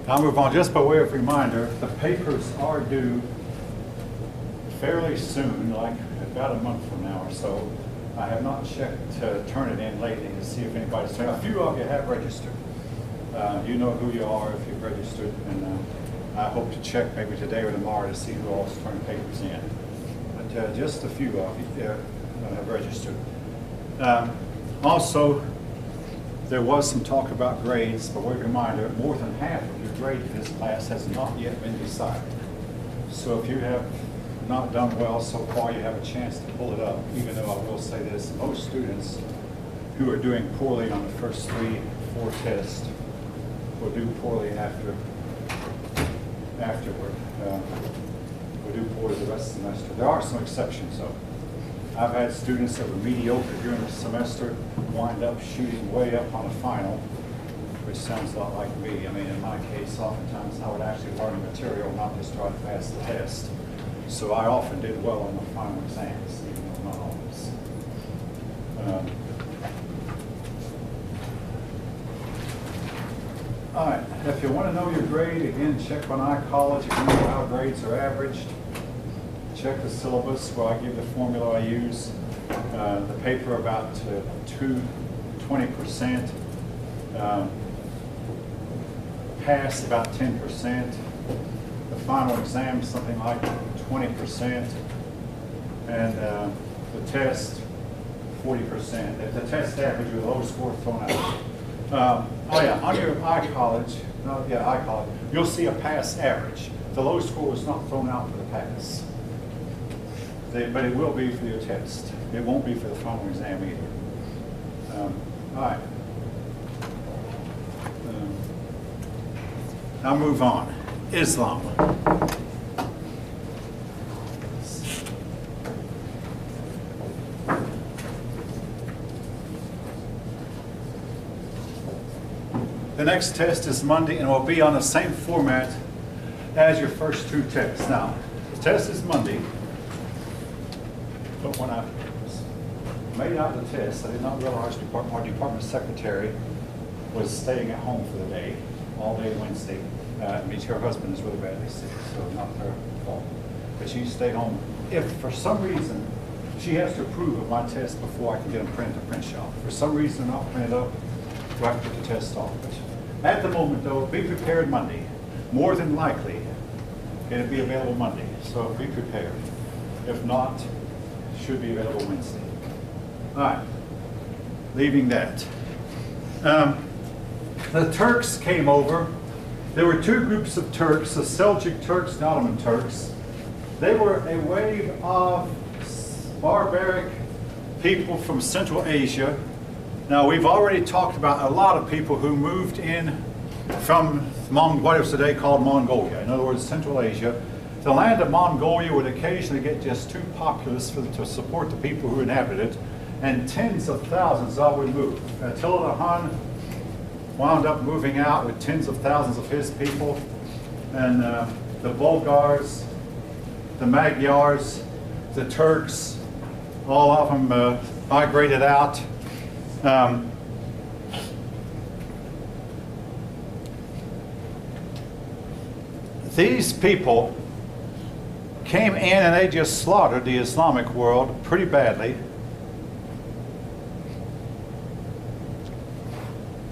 I'll move on. Just by way of reminder, the papers are due fairly soon, like about a month from now or so. I have not checked to turn it in lately to see if anybody's turned. A few of you have registered. You know who you are if you've registered, and I hope to check maybe today or tomorrow to see who else turned papers in. But just a few of you have registered. Also, there was some talk about grades, but a reminder, more than half of your grade for this class has not yet been decided. So if you have not done well so far, you have a chance to pull it up, even though I will say this, most students who are doing poorly on the first 3 or 4 tests will do poorly afterward. Will do poorly the rest of the semester. There are some exceptions though. I've had students that were mediocre during the semester wind up shooting way up on a final, which sounds a lot like me. I mean, in my case, oftentimes I would actually learn the material, not just try to pass the test. So I often did well on the final exams, even though not always. All right, if you want to know your grade, again, check on iCollege. If you know how grades are averaged, check the syllabus where I give the formula I use. The paper about 20%, pass about 10%. The final exam something like 20%, and the test 40%. If the test average with a low score thrown out. Oh yeah, on your iCollege, iCollege, you'll see a pass average. The low score was not thrown out for the pass. But it will be for your test. It won't be for the final exam either. All right. Now move on. Islam. The next test is Monday, and will be on the same format as your first 2 tests. Now, the test is Monday. But when I made out the test, I did not realize our department secretary was staying at home for the day, all day Wednesday. Means her husband is really badly sick, so not her fault. But she stayed home. If for some reason she has to approve of my test before I can get them printed at the print shop. For some reason they're not printed up, do I have to get the test off? But at the moment, though, be prepared Monday. More than likely, it'll be available Monday, so be prepared. If not, should be available Wednesday. All right, leaving that. The Turks came over. There were 2 groups of Turks, the Seljuk Turks and Ottoman Turks. They were a wave of barbaric people from Central Asia. Now, we've already talked about a lot of people who moved in from what is today called Mongolia. In other words, Central Asia. The land of Mongolia would occasionally get just too populous to support the people who inhabited it, and tens of thousands would move. Attila the Hun wound up moving out with tens of thousands of his people, and the Bulgars, the Magyars, the Turks, all of them migrated out. These people came in and they just slaughtered the Islamic world pretty badly.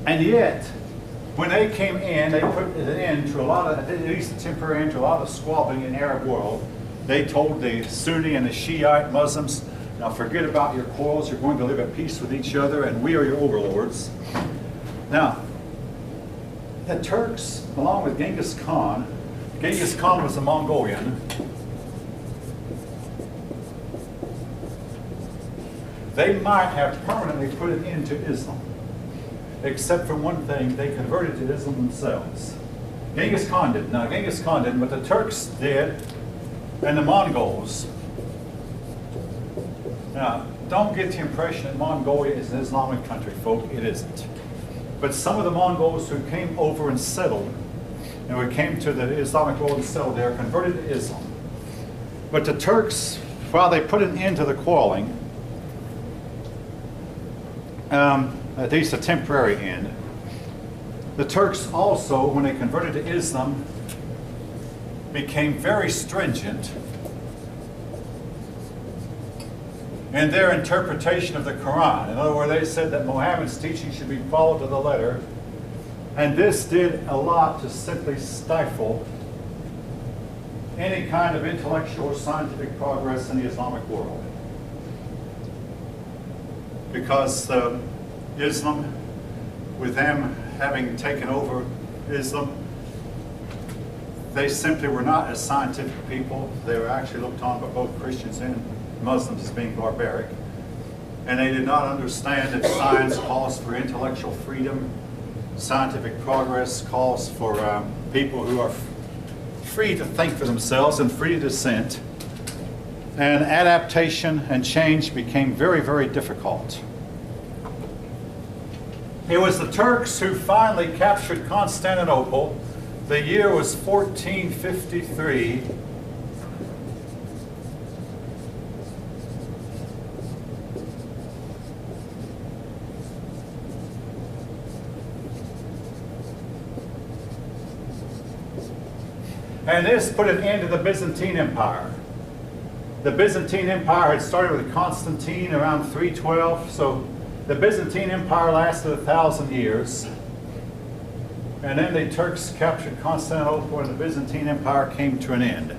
And yet, when they came in, they put an end to a lot of, at least a temporary end to a lot of squabbling in the Arab world. They told the Sunni and the Shiite Muslims, now forget about your quarrels, you're going to live at peace with each other, and we are your overlords. Now, the Turks, along with Genghis Khan was a Mongolian. They might have permanently put an end to Islam. Except for one thing, they converted to Islam themselves. Genghis Khan didn't. Now, Genghis Khan didn't, but the Turks did, and the Mongols. Now, don't get the impression that Mongolia is an Islamic country, folk. It isn't. But some of the Mongols who came over and settled, and who came to the Islamic world and settled there, converted to Islam. But the Turks, while they put an end to the quarreling, at least a temporary end, The Turks also, when they converted to Islam, became very stringent in their interpretation of the Quran. In other words, they said that Muhammad's teaching should be followed to the letter, and this did a lot to simply stifle any kind of intellectual or scientific progress in the Islamic world. Because Islam, with them having taken over Islam, they simply were not a scientific people. They were actually looked on by both Christians and Muslims as being barbaric. And they did not understand that science calls for intellectual freedom, scientific progress calls for people who are free to think for themselves and free to dissent. And adaptation and change became very, very difficult. It was the Turks who finally captured Constantinople. The year was 1453. And this put an end to the Byzantine Empire. The Byzantine Empire had started with Constantine around 312, so the Byzantine Empire lasted 1,000 years. And then the Turks captured Constantinople and the Byzantine Empire came to an end.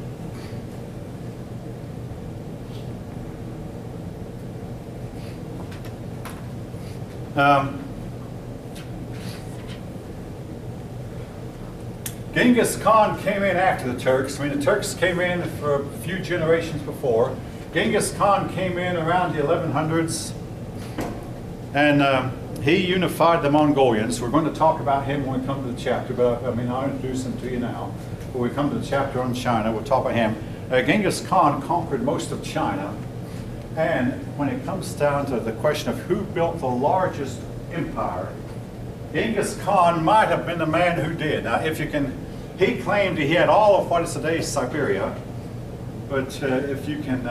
Genghis Khan came in after the Turks. I mean, the Turks came in for a few generations before. Genghis Khan came in around the 1100s, and he unified the Mongolians. We're going to talk about him when we come to the chapter, but I mean, I'll introduce him to you now. When we come to the chapter on China, we'll talk about him. Genghis Khan conquered most of China, and when it comes down to the question of who built the largest empire, Genghis Khan might have been the man who did. Now, if you can, he claimed he had all of what is today Siberia, but if you can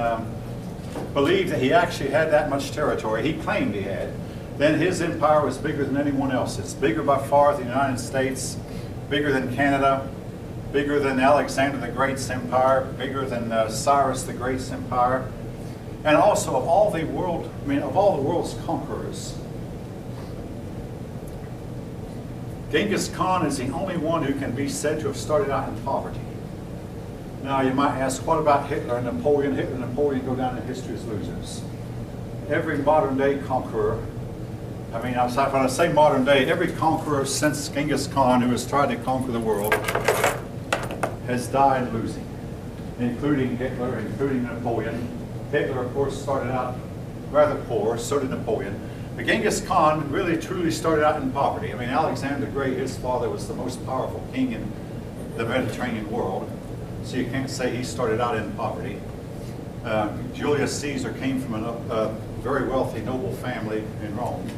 believe that he actually had that much territory, he claimed he had, then his empire was bigger than anyone else's. Bigger by far than the United States, bigger than Canada, bigger than Alexander the Great's empire, bigger than Cyrus the Great's empire, and also of all the world, I mean, of all the world's conquerors. Genghis Khan is the only one who can be said to have started out in poverty. Now you might ask, what about Hitler and Napoleon? Hitler and Napoleon go down in history as losers. Every modern day conqueror, I mean, when I say modern day, every conqueror since Genghis Khan who has tried to conquer the world has died losing, including Hitler, including Napoleon. Hitler, of course, started out rather poor, so did Napoleon. But Genghis Khan really truly started out in poverty. I mean, Alexander the Great, his father was the most powerful king in the Mediterranean world, so you can't say he started out in poverty. Julius Caesar came from a very wealthy noble family in Rome.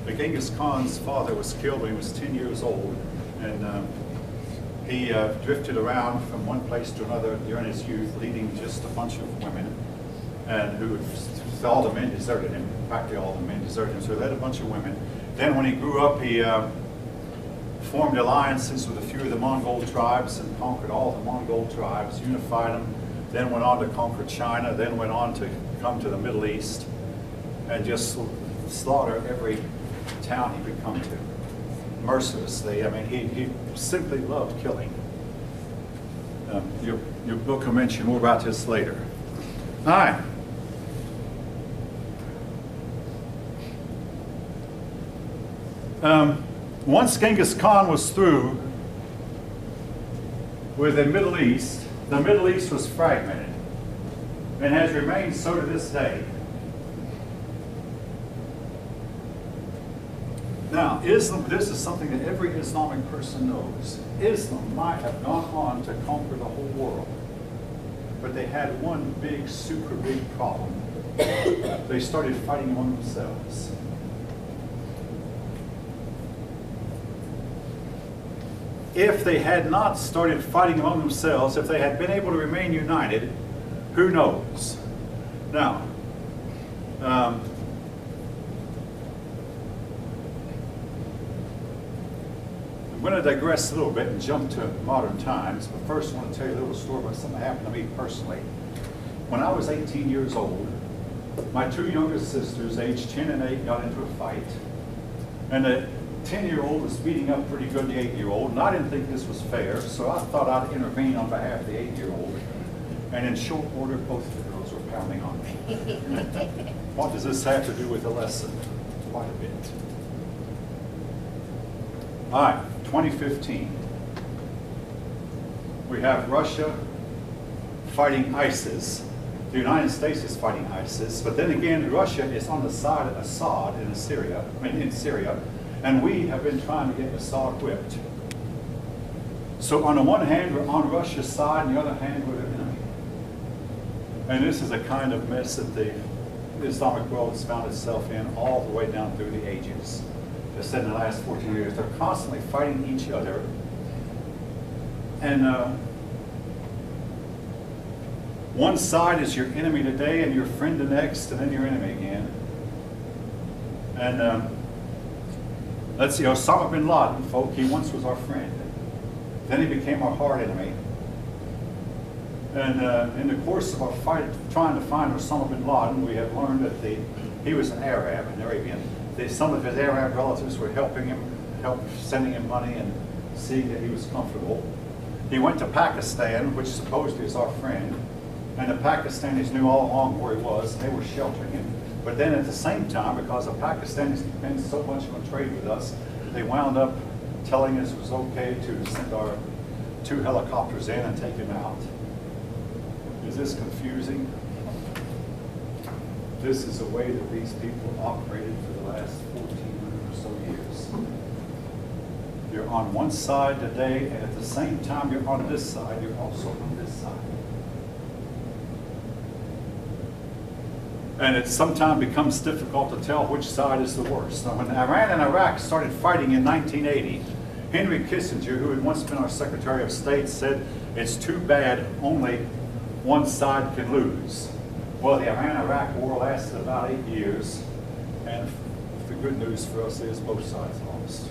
But Genghis Khan's father was killed when he was 10 years old, and he drifted around from one place to another during his youth, leading just a bunch of women, and who all the men deserted him. Practically all the men deserted him, so he led a bunch of women. Then when he grew up, he formed alliances with a few of the Mongol tribes and conquered all the Mongol tribes, unified them, then went on to conquer China, then went on to come to the Middle East and just slaughter every town he could come to, mercilessly. I mean, he simply loved killing. Your book will mention more about this later. All right. Once Genghis Khan was through with the Middle East was fragmented and has remained so to this day. Now, Islam, this is something that every Islamic person knows. Islam might have gone on to conquer the whole world, but they had one big, super big problem. They started fighting among themselves. If they had not started fighting among themselves, if they had been able to remain united, who knows? Now, I'm going to digress a little bit and jump to modern times, but first I want to tell you a little story about something that happened to me personally. When I was 18 years old, my two younger sisters, aged 10 and 8, got into a fight. And the 10-year-old was beating up pretty good the 8-year-old, and I didn't think this was fair, so I thought I'd intervene on behalf of the 8-year-old. And in short order, both of the girls were pounding on me. What does this have to do with the lesson? Quite a bit. All right, 2015. We have Russia fighting ISIS. The United States is fighting ISIS, but then again, Russia is on the side of Assad in Syria, and we have been trying to get Assad whipped. So on the one hand, we're on Russia's side, and the other hand, we're their enemy. And this is a kind of mess that the Islamic world has found itself in all the way down through the ages. Just in the last 14 years, they're constantly fighting each other. And one side is your enemy today and your friend the next, and then your enemy again. And let's see, Osama bin Laden, folk, he once was our friend. Then he became our hard enemy. And in the course of our fight trying to find Osama bin Laden, we have learned that he was an Arab, an Arabian. Some of his Arab relatives were helping him, sending him money and seeing that he was comfortable. He went to Pakistan, which supposedly is our friend, and the Pakistanis knew all along where he was, and they were sheltering him. But then at the same time, because the Pakistanis depend so much on trade with us, they wound up telling us it was okay to send our 2 helicopters in and take him out. Is this confusing? This is the way that these people operated for the last 1,400 or so years. You're on one side today, and at the same time you're on this side, you're also on this side. And it sometimes becomes difficult to tell which side is the worst. Now, when Iran and Iraq started fighting in 1980, Henry Kissinger, who had once been our Secretary of State, said, it's too bad only one side can lose. Well, the Iran-Iraq war lasted about 8 years, and the good news for us is both sides lost.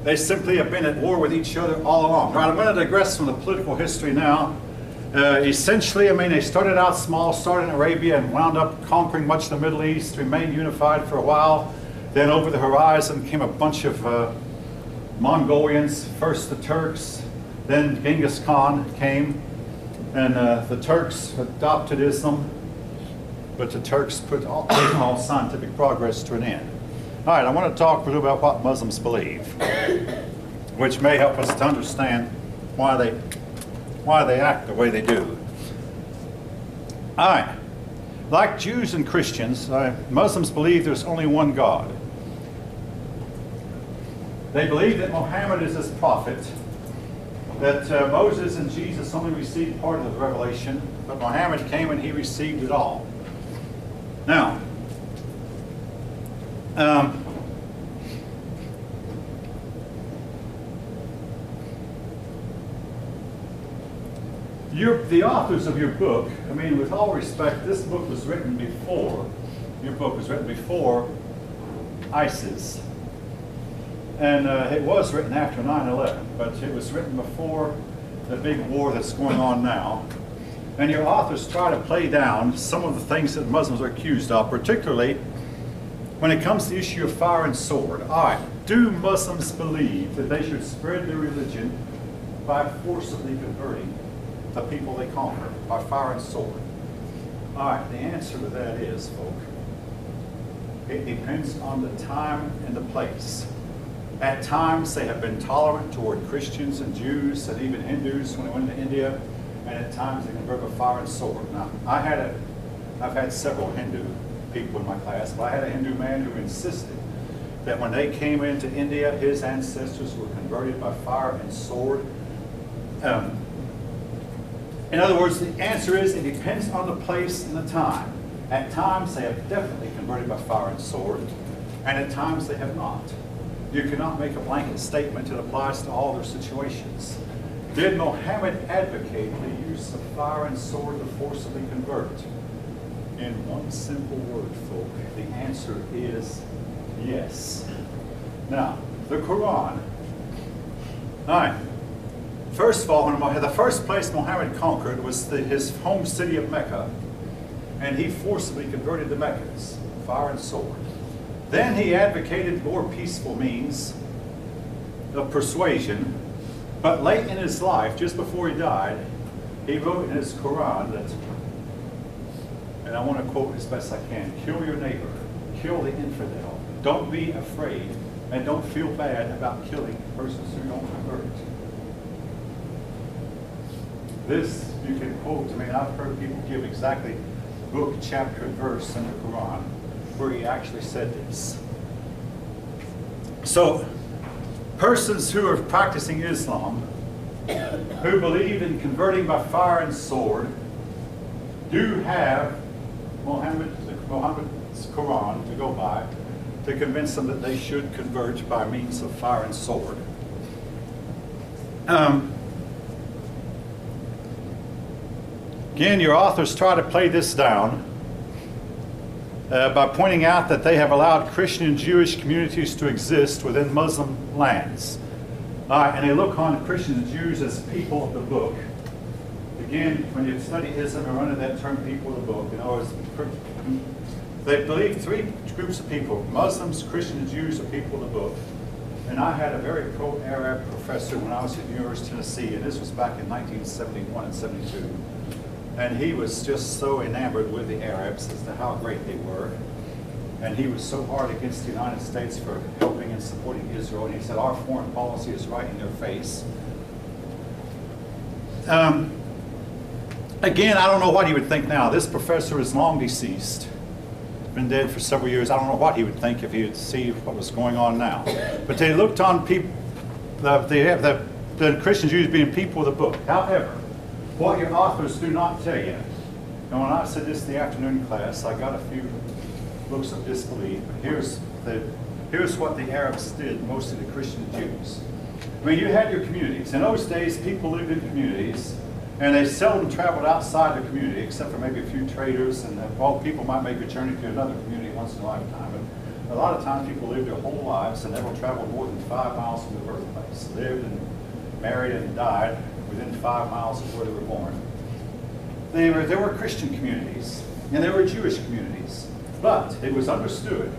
They simply have been at war with each other all along. Right, I'm going to digress from the political history now. Essentially, I mean, they started out small, started in Arabia and wound up conquering much of the Middle East, remained unified for a while. Then over the horizon came a bunch of Mongolians, first the Turks, then Genghis Khan came, and the Turks adopted Islam, but the Turks put all scientific progress to an end. All right, I want to talk a little about what Muslims believe, which may help us to understand why they act the way they do. All right, like Jews and Christians, Muslims believe there's only one God. They believe that Muhammad is his prophet, that Moses and Jesus only received part of the revelation, but Muhammad came and he received it all. Now, the authors of your book, I mean, with all respect, this book was written before, your book was written before ISIS. And it was written after 9/11, but it was written before the big war that's going on now. And your authors try to play down some of the things that Muslims are accused of, particularly when it comes to the issue of fire and sword. All right, do Muslims believe that they should spread their religion by forcibly converting the people they conquer, by fire and sword? All right, the answer to that is, folk, it depends on the time and the place. At times, they have been tolerant toward Christians and Jews and even Hindus when they went to India, and at times they convert by fire and sword. Now, I've had several Hindu people in my class, but I had a Hindu man who insisted that when they came into India, his ancestors were converted by fire and sword. In other words, the answer is it depends on the place and the time. At times, they have definitely converted by fire and sword, and at times they have not. You cannot make a blanket statement that applies to all their situations. Did Muhammad advocate the use of fire and sword to forcibly convert? In one simple word, folk, the answer is yes. Now, the Quran. All right. First of all, the first place Muhammad conquered was his home city of Mecca, and he forcibly converted the Meccans, fire and sword. Then he advocated more peaceful means of persuasion, but late in his life, just before he died, he wrote in his Quran that, and I want to quote as best I can, kill your neighbor, kill the infidel, don't be afraid, and don't feel bad about killing persons who don't convert. This you can quote. I mean, I've heard people give exactly book, chapter, and verse in the Quran where he actually said this. So, persons who are practicing Islam, who believe in converting by fire and sword, do have Muhammad's Quran to go by to convince them that they should convert by means of fire and sword. Again, your authors try to play this down by pointing out that they have allowed Christian and Jewish communities to exist within Muslim lands. And they look on Christians and Jews as people of the book. Again, when you study Islam, you're under that term people of the book. In other words, they believe three groups of people: Muslims, Christians, and Jews are people of the book. And I had a very pro-Arab professor when I was at the University of Tennessee, and this was back in 1971 and 72. And he was just so enamored with the Arabs as to how great they were. And he was so hard against the United States for helping and supporting Israel. And he said, our foreign policy is right in their face. Again, I don't know what he would think now. This professor is long deceased. Been dead for several years. I don't know what he would think if he would see what was going on now. But they looked on people, the Christian Jews being people of the book. However, what your authors do not tell you, and when I said this in the afternoon class, I got a few looks of disbelief. But here's what the Arabs did, mostly the Christian Jews. I mean, you had your communities. In those days, people lived in communities, and they seldom traveled outside the community, except for maybe a few traders, and people might make a journey to another community once in a lifetime. But a lot of times, people lived their whole lives and never traveled more than 5 miles from their birthplace. Lived and married and died within 5 miles of where they were born. There were Christian communities, and there were Jewish communities. But it was understood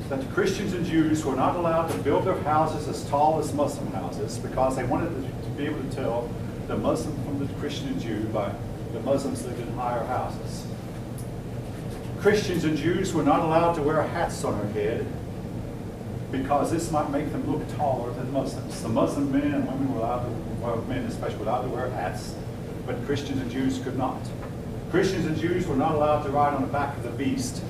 that the Christians and Jews were not allowed to build their houses as tall as Muslim houses because they wanted to be able to tell the Muslim from the Christian and Jew by the Muslims lived in higher houses. Christians and Jews were not allowed to wear hats on their head because this might make them look taller than Muslims. The Muslim men and women were allowed to, well, men especially, were allowed to wear hats, but Christians and Jews could not. Christians and Jews were not allowed to ride on the back of a beast,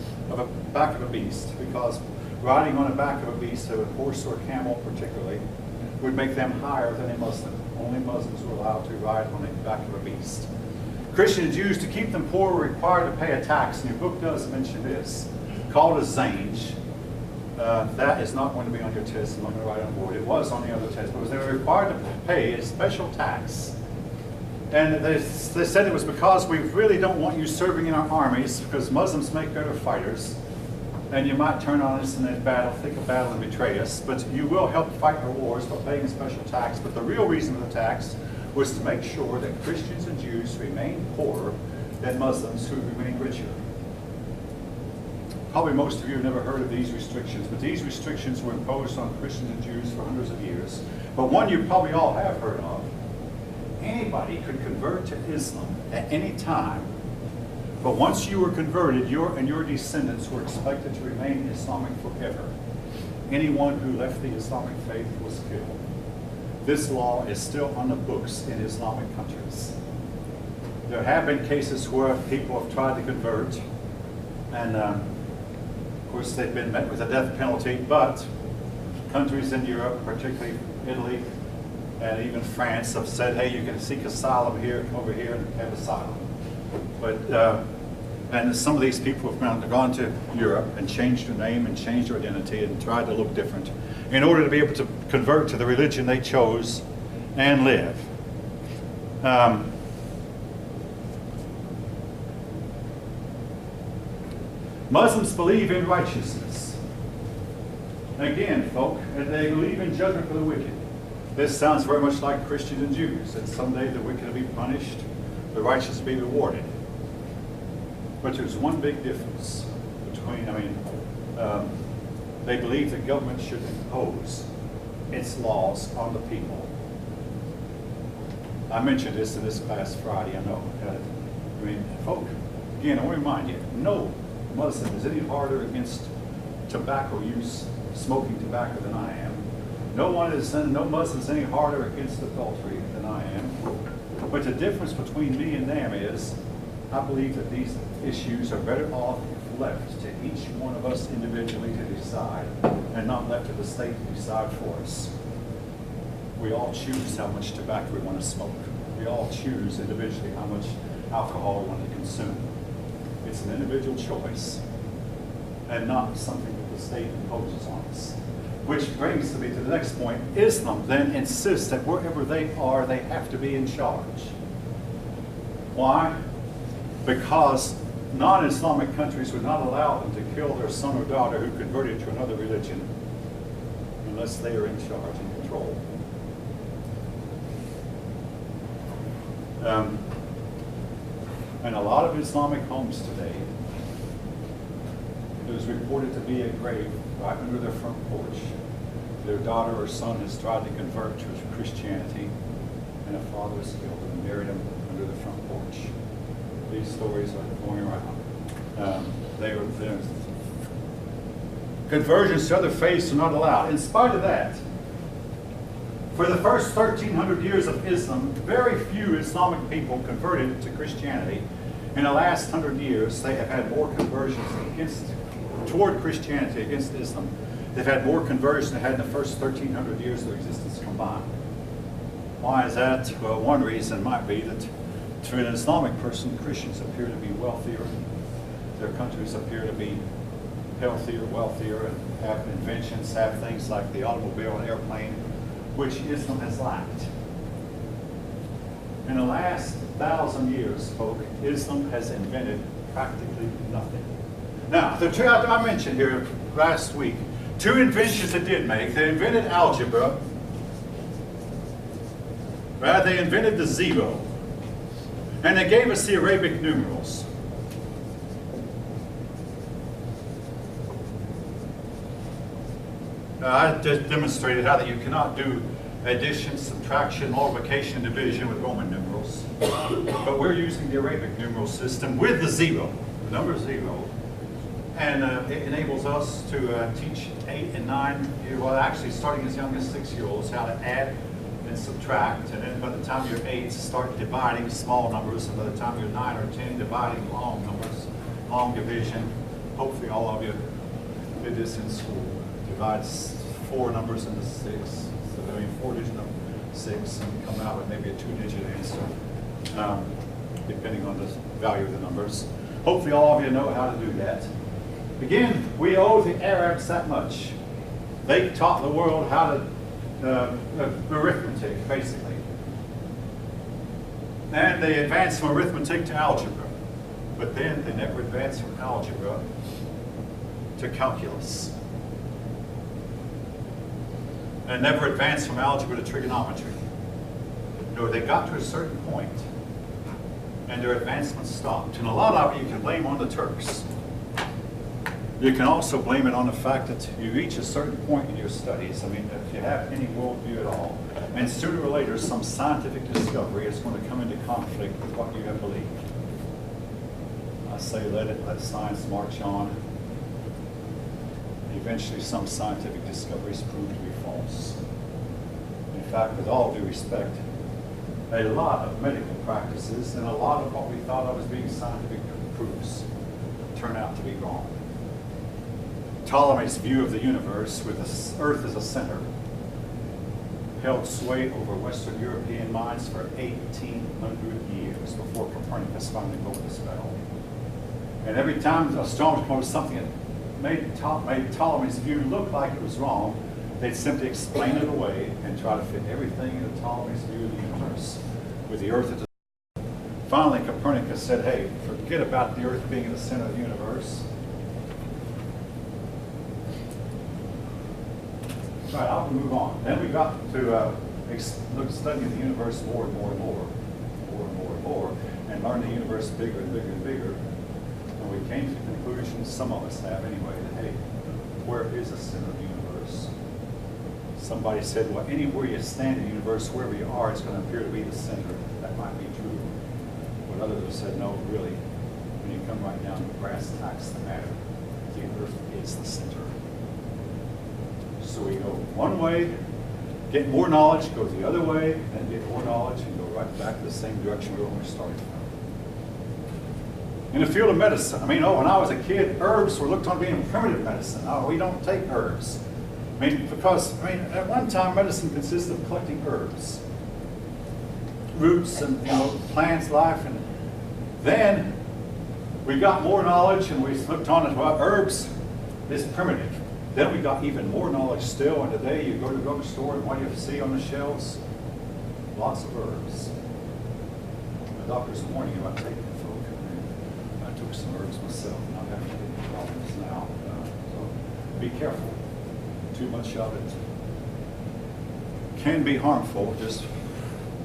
because riding on the back of a beast, of a horse or a camel particularly, would make them higher than a Muslim. Only Muslims were allowed to ride on the back of a beast. Christian and Jews, to keep them poor, were required to pay a tax, and your book does mention this, called a zanj. That is not going to be on your test. I'm not going to write on board. It was on the other test, but they were required to pay a special tax. And they said it was because we really don't want you serving in our armies, because Muslims make better fighters, and you might turn on us in a battle, think a battle, and betray us, but you will help fight our wars by paying a special tax. But the real reason for the tax was to make sure that Christians and Jews remained poorer than Muslims who remained richer. Probably most of you have never heard of these restrictions, but these restrictions were imposed on Christians and Jews for hundreds of years. But one you probably all have heard of. Anybody could convert to Islam at any time, but once you were converted, you and your descendants were expected to remain Islamic forever. Anyone who left the Islamic faith was killed. This law is still on the books in Islamic countries. There have been cases where people have tried to convert, and of course they've been met with a death penalty, but countries in Europe, particularly Italy, and even France, have said, hey, you can seek asylum here, come over here and have asylum. But, and some of these people have gone to Europe and changed their name and changed their identity and tried to look different in order to be able to convert to the religion they chose and live. Muslims believe in righteousness. Again, folk, and they believe in judgment for the wicked. This sounds very much like Christians and Jews, that someday the wicked will be punished, the righteous will be rewarded. But there's one big difference between, they believe that government should impose its laws on the people. I mentioned this in this class Friday, I know. Folk, again, I want to remind you, no Muslim is any harder against tobacco use, smoking tobacco, than I am. No Muslim is any harder against adultery than I am. But the difference between me and them is, I believe that these issues are better off if left to each one of us individually to decide, and not left to the state to decide for us. We all choose how much tobacco we want to smoke. We all choose individually how much alcohol we want to consume. It's an individual choice, and not something that the state imposes on us. Which brings me to the next point. Islam then insists that wherever they are, they have to be in charge. Why? Because non-Islamic countries would not allow them to kill their son or daughter who converted to another religion unless they are in charge and control. And a lot of Islamic homes today, there's reported to be a grave right under their front porch. Their daughter or son has tried to convert to Christianity, and a father was killed and buried him under the front porch. These stories are going around. Conversions to other faiths are not allowed. In spite of that, for the first 1,300 years of Islam, very few Islamic people converted to Christianity. In the last 100 years, they have had more conversions toward Christianity against Islam. They've had more conversions than they had in the first 1,300 years of their existence combined. Why is that? Well, one reason might be that to an Islamic person, Christians appear to be wealthier. Their countries appear to be healthier, wealthier, and have inventions, have things like the automobile and airplane, which Islam has lacked. In the last 1,000 years, folk, Islam has invented practically nothing. Now, the two I mentioned here last week, two inventions it did make. They invented algebra. Right? They invented the zero. And they gave us the Arabic numerals. I just demonstrated how that you cannot do addition, subtraction, multiplication, division with Roman numerals. But we're using the Arabic numeral system with the zero, the number zero. And it enables us to teach 8 and 9, well actually starting as young as 6-year-olds, how to add and subtract. And then by the time you're 8, start dividing small numbers. And by the time you're 9 or 10, dividing long numbers, long division. Hopefully all of you did this in school. Divides 4 numbers into 6. So 4-digit number 6, and come out with maybe a 2-digit answer, depending on the value of the numbers. Hopefully all of you know how to do that. Again, we owe the Arabs that much. They taught the world how to arithmetic, basically. And they advanced from arithmetic to algebra. But then they never advanced from algebra to calculus. And never advanced from algebra to trigonometry. No, they got to a certain point, and their advancement stopped. And a lot of it you can blame on the Turks. You can also blame it on the fact that you reach a certain point in your studies. I mean, if you have any worldview at all, and sooner or later some scientific discovery is going to come into conflict with what you have believed. I say let science march on. Eventually some scientific discoveries prove to be false. In fact, with all due respect, a lot of medical practices and a lot of what we thought of as being scientific proofs turn out to be wrong. Ptolemy's view of the universe with the Earth as a center held sway over Western European minds for 1,800 years before Copernicus finally broke the spell. And every time astronomers proposed something that made Ptolemy's view look like it was wrong, they'd simply explain it away and try to fit everything into Ptolemy's view of the universe, with the Earth at the center. Finally, Copernicus said, hey, forget about the Earth being in the center of the universe. Right, I'll move on. Then we got to look studying the universe more and more and more, and learn the universe bigger and bigger and bigger. And we came to the conclusion, some of us have anyway, that hey, where is the center of the universe? Somebody said, well, anywhere you stand in the universe, wherever you are, it's going to appear to be the center. That might be true. But others have said, no, really, when you come right down to brass tacks the matter, the earth is the center. So we go one way, get more knowledge, go the other way, and get more knowledge, and go right back to the same direction we were starting from. In the field of medicine, when I was a kid, herbs were looked on being primitive medicine. Oh, we don't take herbs. Because at one time, medicine consisted of collecting herbs, roots, and plants, life, and then we got more knowledge, and we looked on it. Well, herbs is primitive. Then we got even more knowledge still, and today you go to the drugstore, and what do you see on the shelves? Lots of herbs. The doctors warning you about taking it, folk. I took some herbs myself, and I'm having any problems now. So be careful. Too much of it can be harmful. Just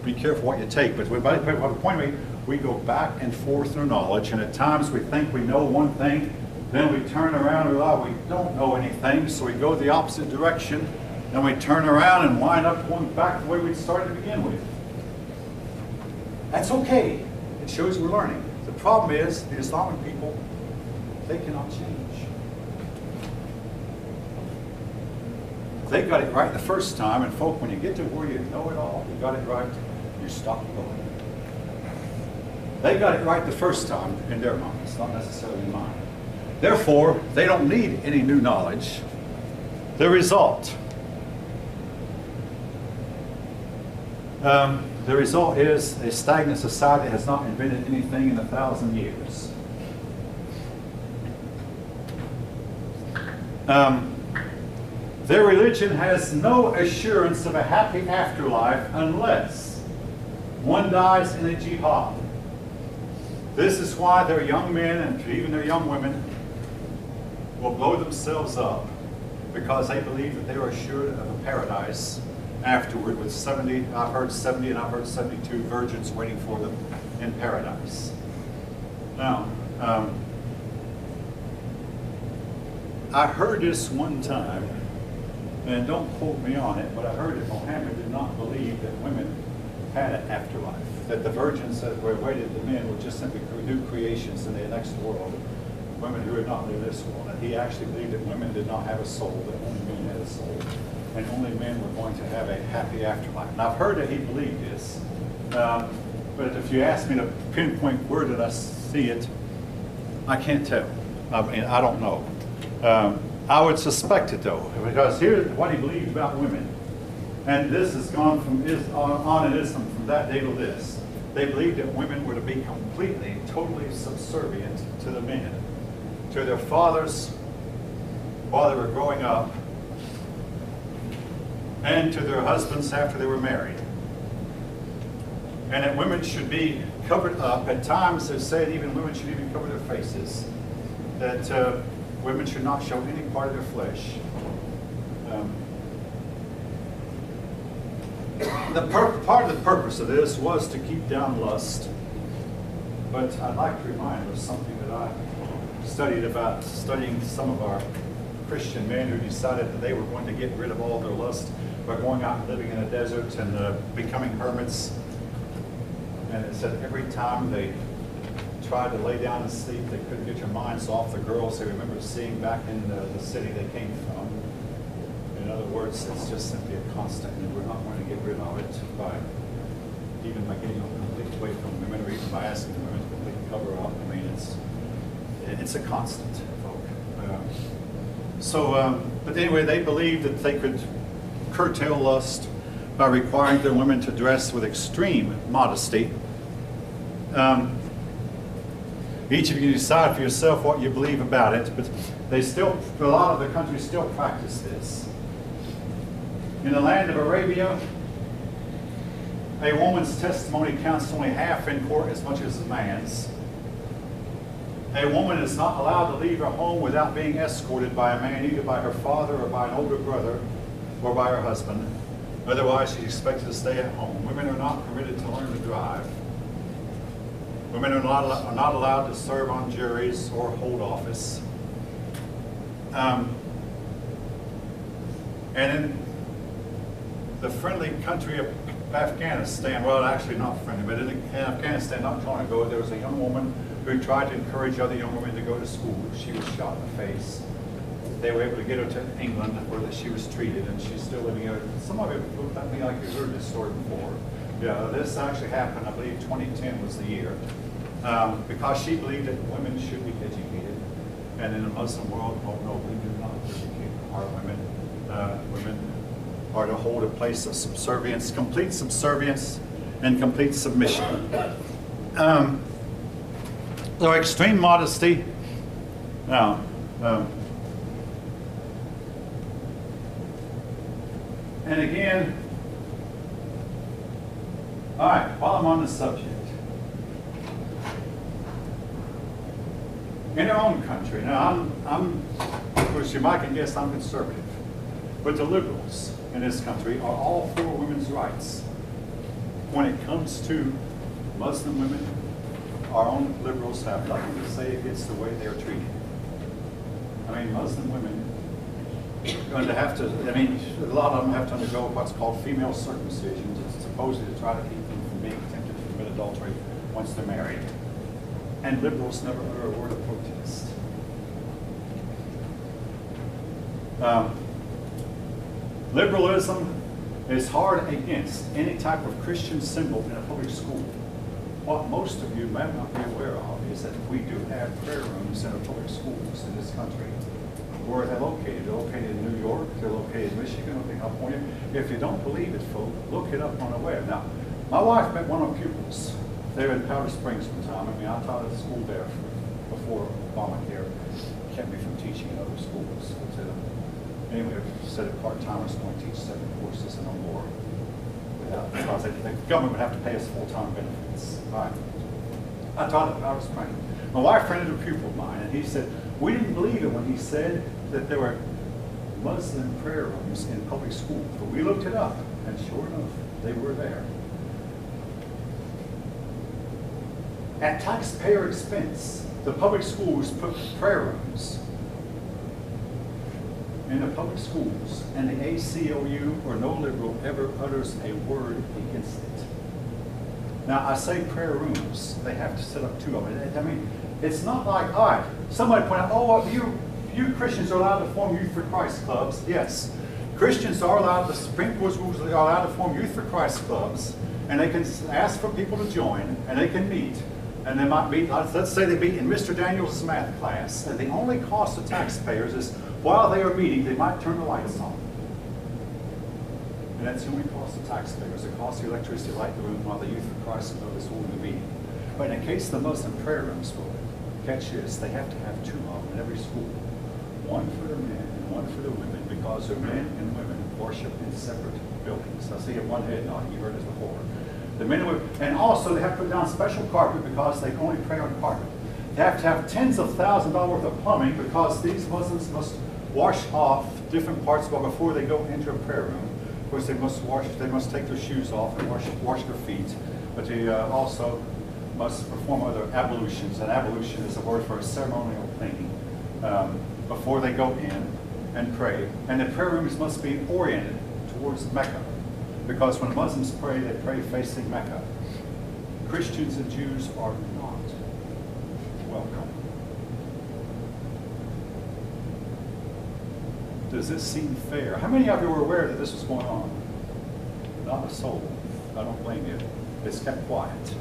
be careful what you take. But by the point we go back and forth in knowledge, and at times we think we know one thing, then we turn around and realize we don't know anything, so we go the opposite direction, then we turn around and wind up going back the way we started to begin with. That's okay. It shows we're learning. The problem is, the Islamic people, they cannot change. They got it right the first time, and folk, when you get to where you know it all, you got it right, you stop going. They got it right the first time in their minds, not necessarily in mine. Therefore, they don't need any new knowledge. The result is a stagnant society that has not invented anything in 1,000 years. Their religion has no assurance of a happy afterlife unless one dies in a jihad. This is why their young men and even their young women will blow themselves up, because they believe that they are assured of a paradise afterward with 70, I've heard 70 and I've heard 72 virgins waiting for them in paradise. Now, I heard this one time, and don't quote me on it, but I heard that Muhammad did not believe that women had an afterlife, that the virgins that were waited the men were just simply new creations in the next world, women who had not lived this world. And he actually believed that women did not have a soul, that only men had a soul, and only men were going to have a happy afterlife. And I've heard that he believed this, but if you ask me to pinpoint where did I see it, I can't tell. I don't know. I would suspect it though, because here's what he believed about women. And this has gone from on in Islam from that day to this. They believed that women were to be completely, totally subservient to the men, to their fathers while they were growing up, and to their husbands after they were married. And that women should be covered up. At times they said even women should even cover their faces. That women should not show any part of their flesh. Part of the purpose of this was to keep down lust. But I'd like to remind you of something that I studied about studying some of our Christian men who decided that they were going to get rid of all their lust by going out and living in a desert and becoming hermits. And it said every time they tried to lay down and sleep, they couldn't get their minds off the girls they remembered seeing back in the city they came from. In other words, it's just simply a constant, and we're not going to get rid of it by getting completely away from women, or even by asking the women to completely cover up. I mean, it's a constant, folk. But anyway, they believed that they could curtail lust by requiring their women to dress with extreme modesty. Each of you decide for yourself what you believe about it, but a lot of the countries still practice this. In the land of Arabia, a woman's testimony counts only half in court as much as a man's. A woman is not allowed to leave her home without being escorted by a man, either by her father or by an older brother. or by her husband. Otherwise, she's expected to stay at home. Women are not permitted to learn to drive. Women are not allowed to serve on juries or hold office. And in the friendly country of Afghanistan, well, actually not friendly, but in Afghanistan not long ago, there was a young woman who tried to encourage other young women to go to school. She was shot in the face. They were able to get her to England where she was treated, and she's still living there. Some of it looked at me like you heard this story before. Yeah, this actually happened, I believe 2010 was the year, because she believed that women should be educated. And in the Muslim world, oh no, we do not educate our women. Women are to hold a place of subservience, complete subservience, and complete submission. So extreme modesty. Now, and again, all right, while I'm on the subject, in our own country, now of course you might can guess I'm conservative, but the liberals in this country are all for women's rights. When it comes to Muslim women, our own liberals have nothing to say against the way they're treated. I mean, Muslim women are going to have to, I mean, a lot of them have to undergo what's called female circumcision, supposedly to try to keep them from being tempted to commit adultery once they're married. And liberals never utter a word of protest. Liberalism is hard against any type of Christian symbol in a public school. What most of you may not be aware of is that we do have prayer rooms in our public schools in this country. Where are they located? They're located in New York, they're located in Michigan, or California. If you don't believe it, folks, look it up on the web. Now, my wife met one of my pupils. They were in Powder Springs one time. I mean, I taught at a school there before Obamacare kept me from teaching in other schools. Anyway, I said that part-timers going to teach 7 courses and no more. Because the government would have to pay us full-time benefits. All right. I taught at Powder Springs. My wife friended a pupil of mine, and he said, we didn't believe it when he said that there were Muslim prayer rooms in public schools. But we looked it up, and sure enough, they were there. At taxpayer expense, the public schools put prayer rooms in the public schools, and the ACLU or no liberal ever utters a word against it. Now, I say prayer rooms, they have to set up 2 of them. I mean, it's not like, all right, somebody point out, oh, you Christians are allowed to form Youth for Christ clubs. Yes, Christians are allowed, the Supreme Court's rules are allowed to form Youth for Christ clubs, and they can ask for people to join, and they can meet. And they might meet, let's say they meet in Mr. Daniels' math class, and the only cost to taxpayers is while they are meeting, they might turn the lights on. And that's the only cost to taxpayers. It costs the electricity to light the room while the Youth for Christ Club is holding the meeting. But in the case of the Muslim prayer rooms, catch this, they have to have 2 of them in every school. One for the men and one for the women, because the men and women worship in separate buildings. I see it one head nod, you heard this before. The men and women, and also they have to put down special carpet because they can only pray on carpet. They have to have tens of thousands of dollars worth of plumbing because these Muslims must wash off different parts before they go into a prayer room. Of course, they must take their shoes off and wash their feet. But they also must perform other ablutions. And ablution is a word for a ceremonial cleaning before they go in and pray. And the prayer rooms must be oriented towards Mecca, because when Muslims pray, they pray facing Mecca. Christians and Jews are not welcome. Does this seem fair? How many of you were aware that this was going on? Not a soul. I don't blame you. It's kept quiet.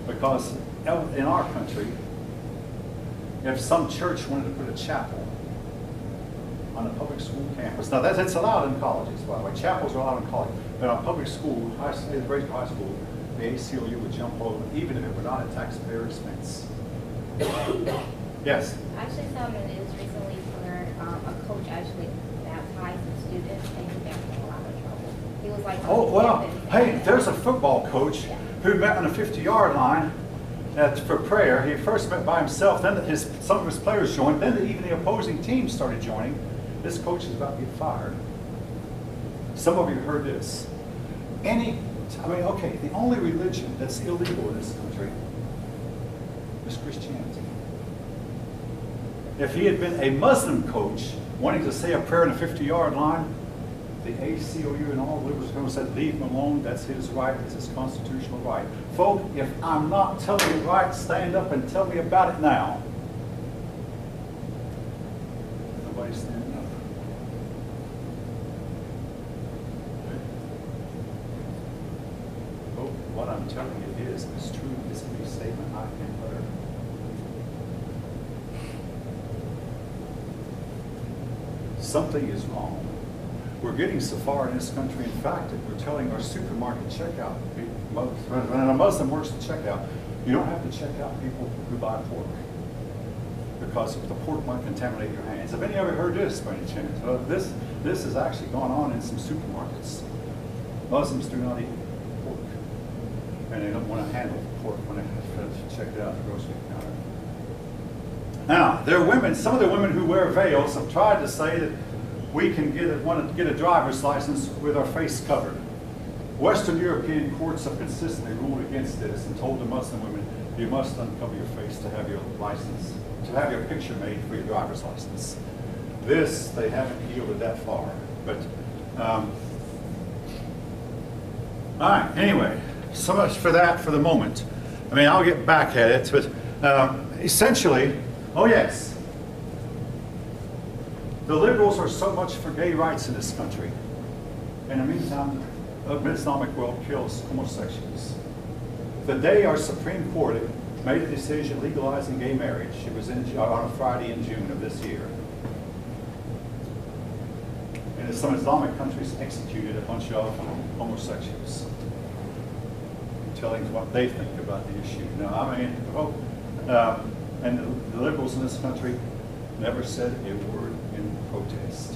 Because in our country, if some church wanted to put a chapel on a public school campus, now that's allowed in colleges, by the way. Chapels are allowed in college. But on public school, high school, the ACLU would jump over, even if it were not at taxpayer expense. Yes? I actually saw the news recently where a coach actually baptized a student and he got in a lot of trouble. He was like, oh, well, hey, there's a football coach who met on the 50-yard line for prayer. He first met by himself, then some of his players joined, then even the opposing team started joining. This coach is about to get fired. Some of you heard this. Okay, the only religion that's illegal in this country is Christianity. If he had been a Muslim coach wanting to say a prayer in a 50-yard line, the ACLU and all the liberals would have said, leave him alone, that's his right, it's his constitutional right. Folk, if I'm not telling you right, stand up and tell me about it now. Nobody's standing up. Folk, what I'm telling you is true. It's a statement I can utter. Something is wrong. We're getting so far in this country, in fact, that we're telling our supermarket checkout people, when a Muslim works the checkout, you don't have to check out people who buy pork because the pork might contaminate your hands. Have any ever heard this by any chance? Well, this has actually gone on in some supermarkets. Muslims do not eat pork, and they don't want to handle pork when they have to check it out at the grocery counter. Now, there are women, some of the women who wear veils have tried to say that we can want to get a driver's license with our face covered. Western European courts have consistently ruled against this and told the Muslim women, you must uncover your face to have your license, to have your picture made for your driver's license. This, they haven't yielded that far. But, all right, anyway, so much for that for the moment. I mean, I'll get back at it, but essentially, oh yes, the liberals are so much for gay rights in this country. In the meantime, the Islamic world kills homosexuals. The day our Supreme Court made a decision legalizing gay marriage, it was on a Friday in June of this year. And some Islamic countries executed a bunch of homosexuals, telling what they think about the issue. Now, I mean, and the liberals in this country never said a word in protest.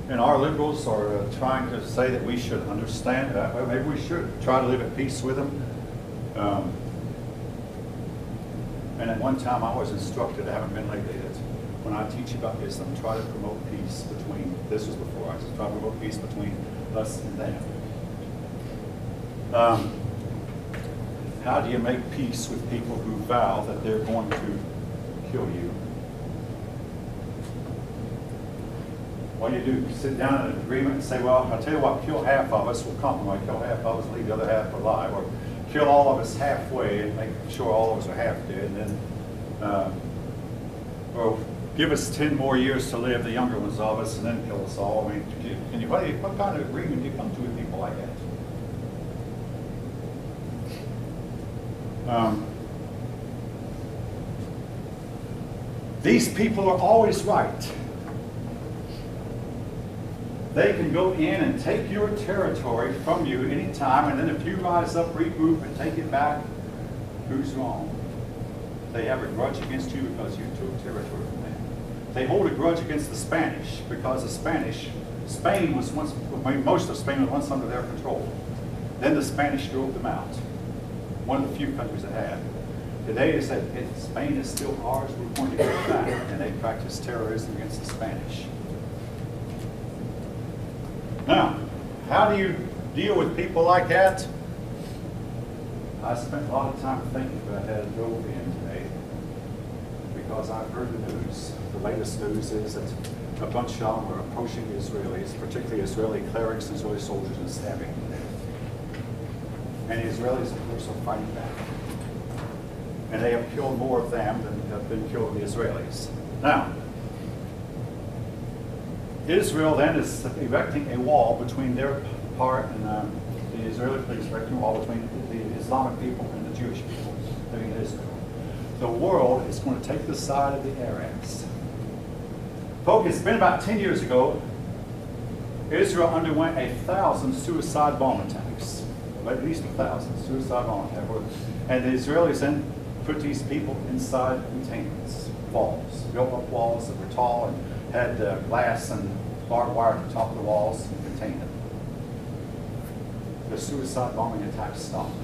And our liberals are trying to say that we should understand, well, maybe we should try to live at peace with them. And at one time I was instructed, I haven't been lately, that when I teach about Islam, try to promote peace between, this was before, I just try to promote peace between us and them. How do you make peace with people who vow that they're going to kill you? What do you do? Sit down in an agreement and say, well, I'll tell you what, kill half of us, we'll compromise, kill half of us, leave the other half alive, or kill all of us halfway and make sure all of us are half dead, and then, or give us 10 more years to live, the younger ones of us, and then kill us all. I mean, what kind of agreement do you come to with people like that? These people are always right. They can go in and take your territory from you anytime, and then if you rise up, regroup, and take it back, who's wrong? They have a grudge against you because you took territory from them. They hold a grudge against the Spanish because Spain was once, most of Spain was once under their control. Then the Spanish drove them out. One of the few countries that had. Today they said, if Spain is still ours, we're going to get it back. And they practice terrorism against the Spanish. Now, how do you deal with people like that? I spent a lot of time thinking about how to drove in today because I've heard the news. The latest news is that a bunch of them are approaching the Israelis, particularly Israeli clerics and Israeli soldiers, and stabbing them to death. And the Israelis, of course, are fighting back. And they have killed more of them than have been killed of the Israelis. Now, Israel then is erecting a wall between their part, and the Israeli police erecting a wall between the Islamic people and the Jewish people living in Israel. The world is going to take the side of the Arabs. Folks, it's been about 10 years ago, Israel underwent 1,000 suicide bomb attacks. At least 1,000 suicide bomb attacks. And the Israelis then put these people inside containments, walls, built up walls that were tall and had glass and barbed wire at the top of the walls and contained them. The suicide bombing attacks stopped.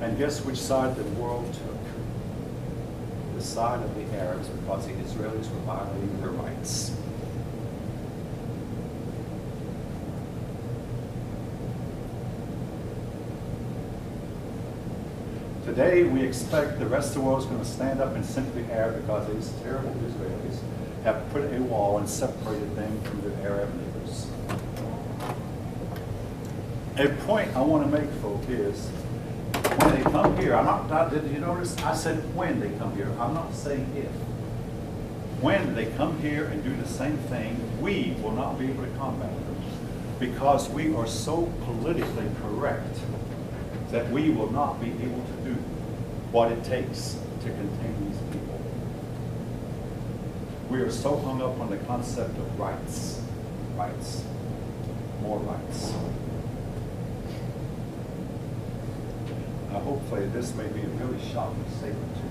And guess which side the world took? the side of the Arabs because the Israelis were violating their rights. Today, we expect the rest of the world is going to stand up and simply Arab because these terrible Israelis have put a wall and separated them from their Arab neighbors. A point I want to make, folks, is when they come here, did you notice? I said when they come here. I'm not saying if. When they come here and do the same thing, we will not be able to combat them because we are so politically correct that we will not be able to do what it takes to contain these people. We are so hung up on the concept of rights, rights, more rights. Now, hopefully this may be a really shocking statement to you.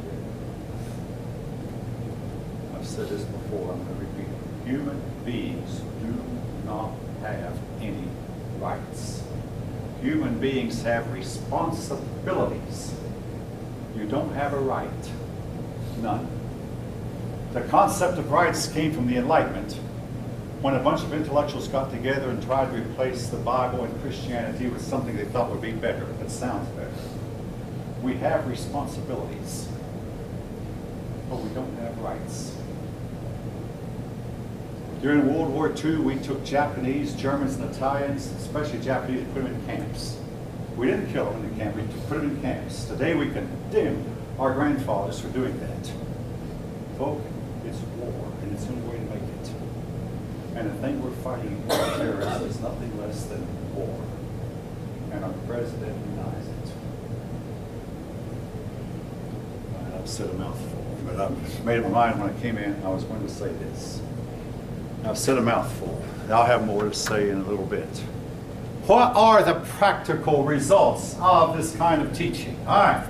I've said this before, I'm going to repeat it. Human beings do not have any rights. Human beings have responsibilities. You don't have a right. None. The concept of rights came from the Enlightenment, when a bunch of intellectuals got together and tried to replace the Bible and Christianity with something they thought would be better, that sounds better. We have responsibilities, but we don't have rights. During World War II, we took Japanese, Germans, and Italians, especially Japanese, and put them in camps. We didn't kill them in the camp, we put them in camps. Today we condemn our grandfathers for doing that. Folks, it's war, and it's the only way to make it. And the thing we're fighting against terrorists is nothing less than war. And our president denies it. And I've said a mouthful, but I've made up my mind when I came in, I was going to say this. I've said a mouthful. I'll have more to say in a little bit. What are the practical results of this kind of teaching? All right.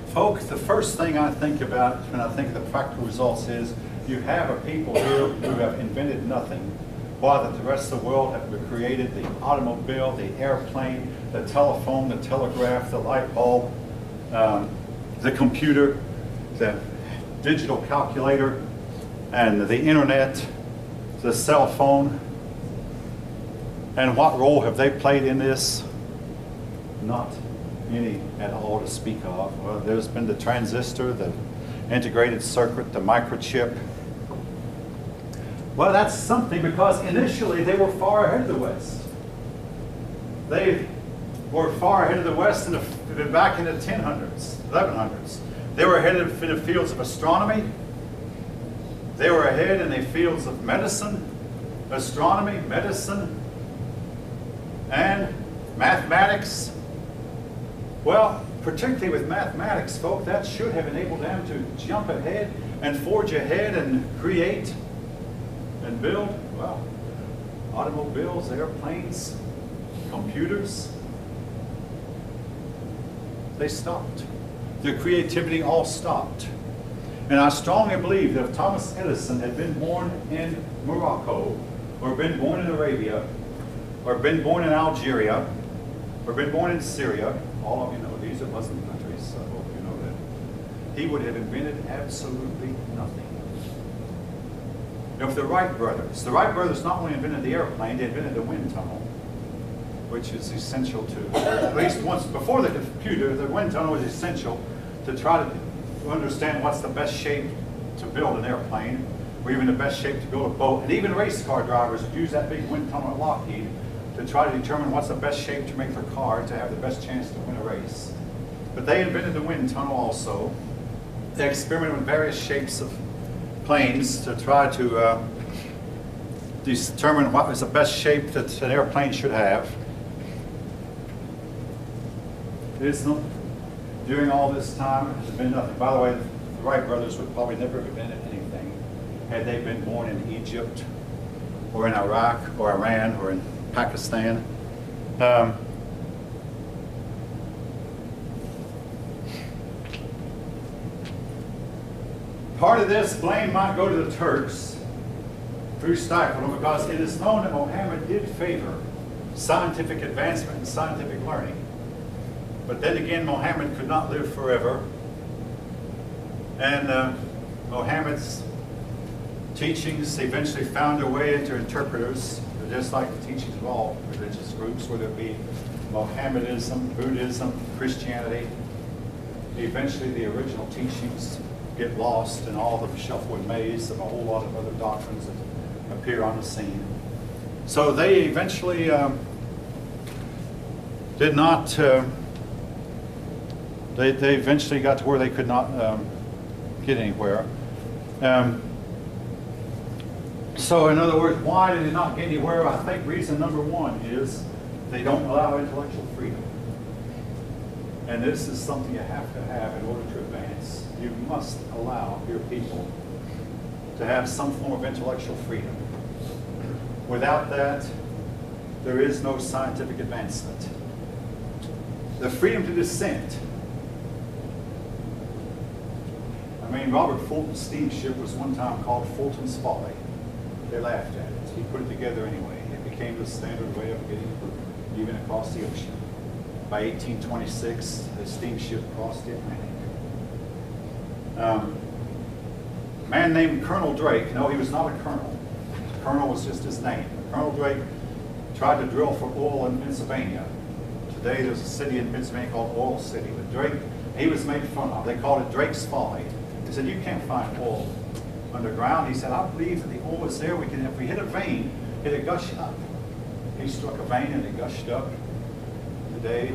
Folks, the first thing I think about when I think of the practical results is you have a people here who have invented nothing, while the rest of the world have created the automobile, the airplane, the telephone, the telegraph, the light bulb, the computer, the digital calculator, and the internet, the cell phone. And what role have they played in this? Not any at all to speak of. Well, there's been the transistor, the integrated circuit, the microchip. Well, that's something because initially they were far ahead of the West. They were far ahead of the West back in the 1000s, 1100s. They were ahead in the fields of astronomy. They were ahead in the fields of medicine, astronomy, medicine, and mathematics. Well, particularly with mathematics, folks, that should have enabled them to jump ahead and forge ahead and create and build, well, automobiles, airplanes, computers. They stopped. Their creativity all stopped. And I strongly believe that if Thomas Edison had been born in Morocco, or been born in Arabia, or been born in Algeria, or been born in Syria, all of you know these are Muslim countries, so I hope you know that, he would have invented absolutely nothing. If the Wright brothers not only invented the airplane, they invented the wind tunnel, which is essential to, at least once before the computer, the wind tunnel was essential to try to understand what's the best shape to build an airplane, or even the best shape to build a boat. And even race car drivers would use that big wind tunnel at Lockheed to try to determine what's the best shape to make their car to have the best chance to win a race. But they invented the wind tunnel also. They experimented with various shapes of planes to try to determine what was the best shape that an airplane should have. During all this time, there's been nothing. By the way, the Wright brothers would probably never have invented anything had they been born in Egypt, or in Iraq, or Iran, or in Pakistan. Part of this blame might go to the Turks, who stifled them, because it is known that Muhammad did favor scientific advancement and scientific learning. But then again, Muhammad could not live forever. And Muhammad's teachings eventually found their way into interpreters, just like the teachings of all religious groups, whether it be Mohammedanism, Buddhism, Christianity. Eventually the original teachings get lost in all the shuffle and maze of a whole lot of other doctrines that appear on the scene. So they eventually did not, they eventually got to where they could not get anywhere. So in other words, why did it not get anywhere? I think reason number one is they don't allow intellectual freedom. And this is something you have to have in order to advance. You must allow your people to have some form of intellectual freedom. Without that, there is no scientific advancement. The freedom to dissent. I mean, Robert Fulton's steamship was one time called Fulton's Folly. They laughed at it. He put it together anyway. It became the standard way of getting even across the ocean. By 1826, the steamship crossed the Atlantic. A man named Colonel Drake, no, he was not a colonel. Colonel was just his name. Colonel Drake tried to drill for oil in Pennsylvania. Today there's a city in Pennsylvania called Oil City. But Drake, he was made fun of. They called it Drake's Folly. He said, you can't find oil underground. He said, I believe that the oil is there. If we hit a vein, it'll gush up. He struck a vein and it gushed up. Today,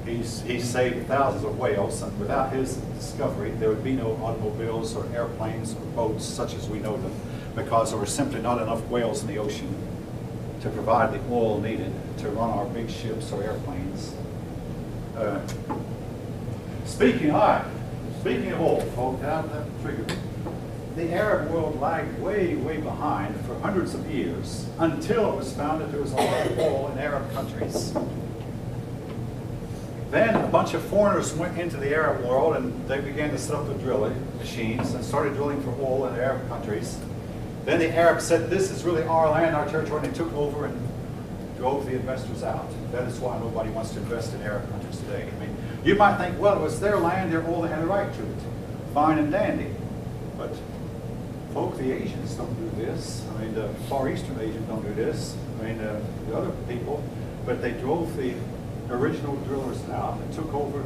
he's saved thousands of whales, and without his discovery, there would be no automobiles or airplanes or boats such as we know them, because there were simply not enough whales in the ocean to provide the oil needed to run our big ships or airplanes. Speaking of oil, folks, out that trigger. The Arab world lagged way, way behind for hundreds of years until it was found that there was a lot of oil in Arab countries. Then a bunch of foreigners went into the Arab world and they began to set up the drilling machines and started drilling for oil in Arab countries. Then the Arabs said, this is really our land, our territory, and they took over and drove the investors out. That is why nobody wants to invest in Arab countries today. I mean, you might think, well, it was their land, their oil, they had a right to it. Fine and dandy. But folk, the Asians don't do this. I mean, the Far Eastern Asians don't do this. I mean, the other people. But they drove the original drillers out and took over,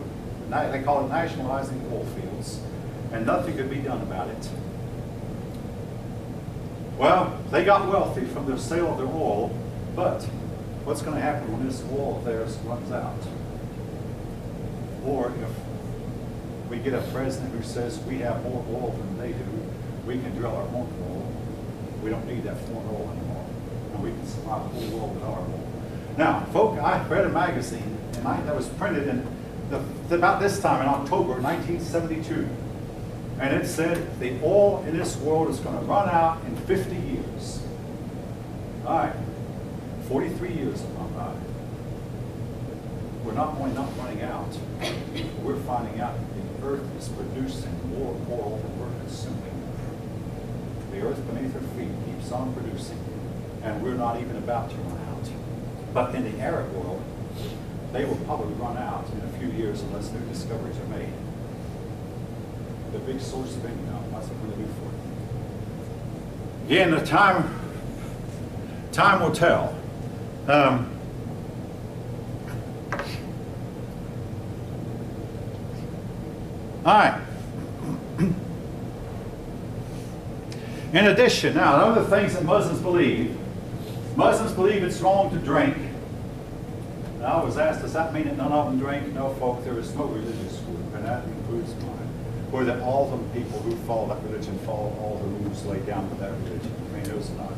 they call it nationalizing oil fields. And nothing could be done about it. Well, they got wealthy from the sale of their oil, but what's going to happen when this oil of theirs runs out? Or if we get a president who says we have more oil than they do, we can drill our own oil. We don't need that foreign oil anymore. And we can supply the whole world with our oil. Now, folk, I read a magazine that was printed in about this time in October 1972. And it said the oil in this world is going to run out in 50 years. All right, 43 years have gone by. We're not only not running out, we're finding out that the earth is producing more oil than we're consuming. The earth beneath our feet keeps on producing, and we're not even about to run out. But in the Arab world, they will probably run out in a few years unless new discoveries are made. The big source of income, what's it going to do for it? Again, the time will tell. All right. In addition, now, other things that Muslims believe it's wrong to drink. Now, I was asked, does that mean that none of them drink? No, folks, there is no religious group, and that includes mine, or that all the people who follow that religion follow all the rules laid down by that religion. I mean, those are not.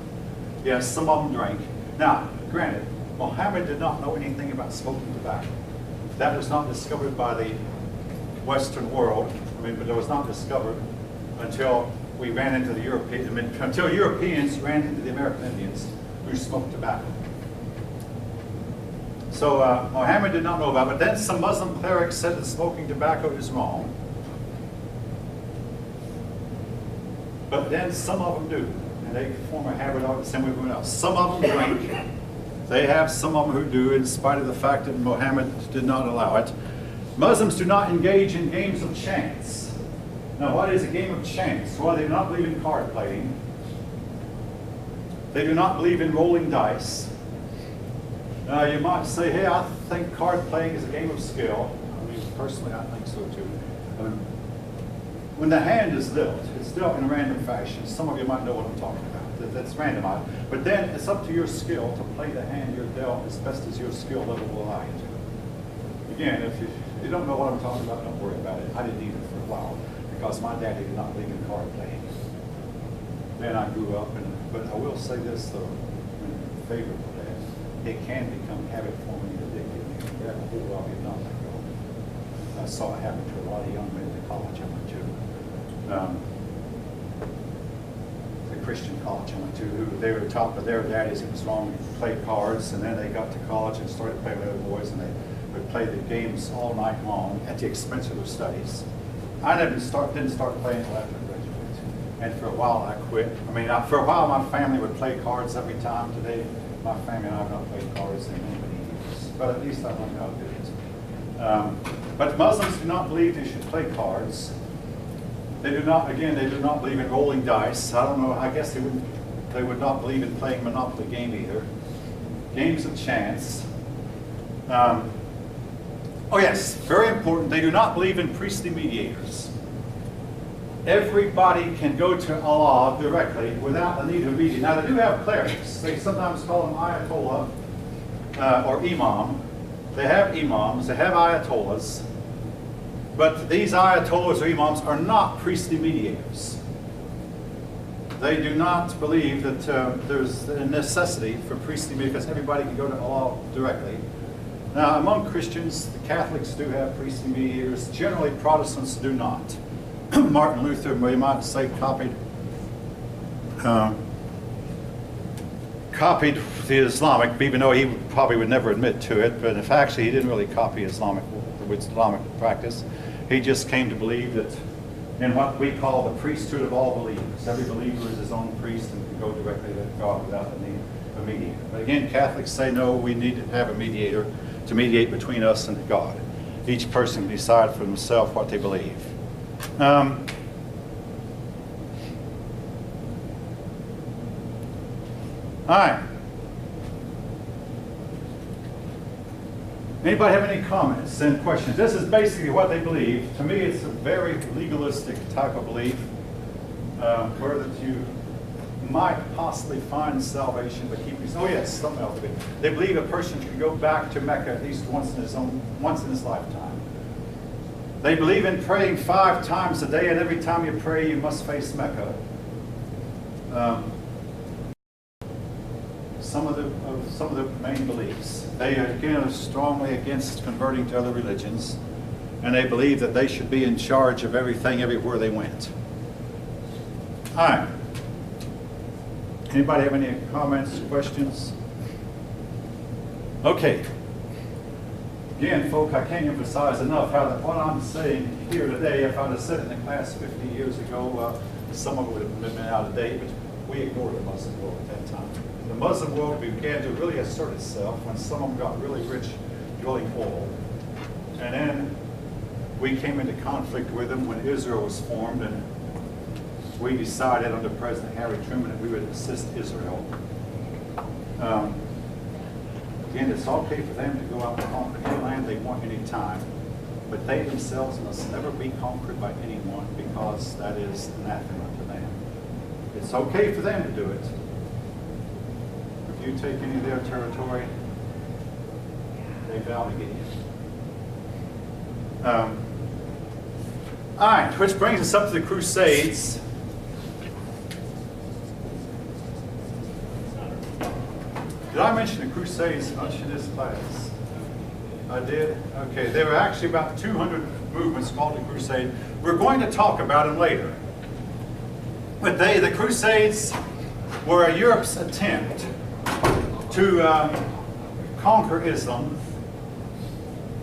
Yes, some of them drank. Now, granted, Muhammad did not know anything about smoking tobacco. That was not discovered by the Western world. I mean, but it was not discovered until we ran into the until Europeans ran into the American Indians who smoked tobacco. So Muhammad did not know about it, but then some Muslim clerics said that smoking tobacco is wrong. But then some of them do, and they form a habit of it the same way as everyone else. Some of them drink. They have some of them who do, in spite of the fact that Muhammad did not allow it. Muslims do not engage in games of chance. Now, what is a game of chance? Well, they do not believe in card playing. They do not believe in rolling dice. You might say, hey, I think card playing is a game of skill. I mean, personally, I think so too. When the hand is dealt, it's dealt in a random fashion. Some of you might know what I'm talking about. That's randomized. But then it's up to your skill to play the hand you're dealt as best as your skill level will allow you to. Again, if you don't know what I'm talking about, don't worry about it. I didn't either for a while because my daddy did not believe in card playing. Then I grew up, but I will say this though, in favor of that, it can become habit forming and addictive. You can grab a hold of it, not let go. I saw it happen to a lot of young men in college I went to. The Christian college I went to, who they were taught by their daddies it was wrong to play cards, and then they got to college and started playing with other boys, and they would play the games all night long at the expense of their studies. I didn't start playing until after I graduated, and for a while I quit. I mean, for a while my family would play cards every time. Today, my family and I have not played cards in many years, but at least I learned how to do it. But Muslims do not believe you should play cards. They do not believe in rolling dice. I don't know, I guess they would not believe in playing Monopoly game either. Games of chance. Oh yes, very important, they do not believe in priestly mediators. Everybody can go to Allah directly without the need of a mediator. Now they do have clerics. They sometimes call them Ayatollah or Imam. They have imams, they have ayatollahs. But these ayatollahs or imams are not priestly mediators. They do not believe that there's a necessity for priestly mediators because everybody can go to Allah directly. Now, among Christians, the Catholics do have priestly mediators. Generally, Protestants do not. Martin Luther, we might say, copied the Islamic, even though he probably would never admit to it. But if actually he didn't really copy Islamic practice. He just came to believe that in what we call the priesthood of all believers. Every believer is his own priest and can go directly to God without the need of a mediator. But again, Catholics say no, we need to have a mediator to mediate between us and God. Each person can decide for themselves what they believe. All right. Anybody have any comments and questions? This is basically what they believe. To me, it's a very legalistic type of belief, where that you might possibly find salvation, but keep yourself. Oh yes, something else. They believe a person can go back to Mecca at least once in his lifetime. They believe in praying 5 times a day, and every time you pray, you must face Mecca. Some of the main beliefs. They again are strongly against converting to other religions, and they believe that they should be in charge of everything everywhere they went. All right. Anybody have any comments, questions? Okay. Again, folk, I can't emphasize enough how that what I'm saying here today, if I'd have said it in the class 50 years ago, some of it would have been out of date, but we ignored the Muslim world at that time. The Muslim world began to really assert itself when some of them got really rich drilling oil. And then we came into conflict with them when Israel was formed, and we decided under President Harry Truman that we would assist Israel. Again, it's okay for them to go out and conquer any land they want any time, but they themselves must never be conquered by anyone, because that is anathema to them. It's okay for them to do it. If you take any of their territory, they vow to get in. All right, which brings us up to the Crusades. Did I mention the Crusades much in this class? I did? Okay, there were actually about 200 movements called the Crusade. We're going to talk about them later. But the Crusades were Europe's attempt to conquer Islam,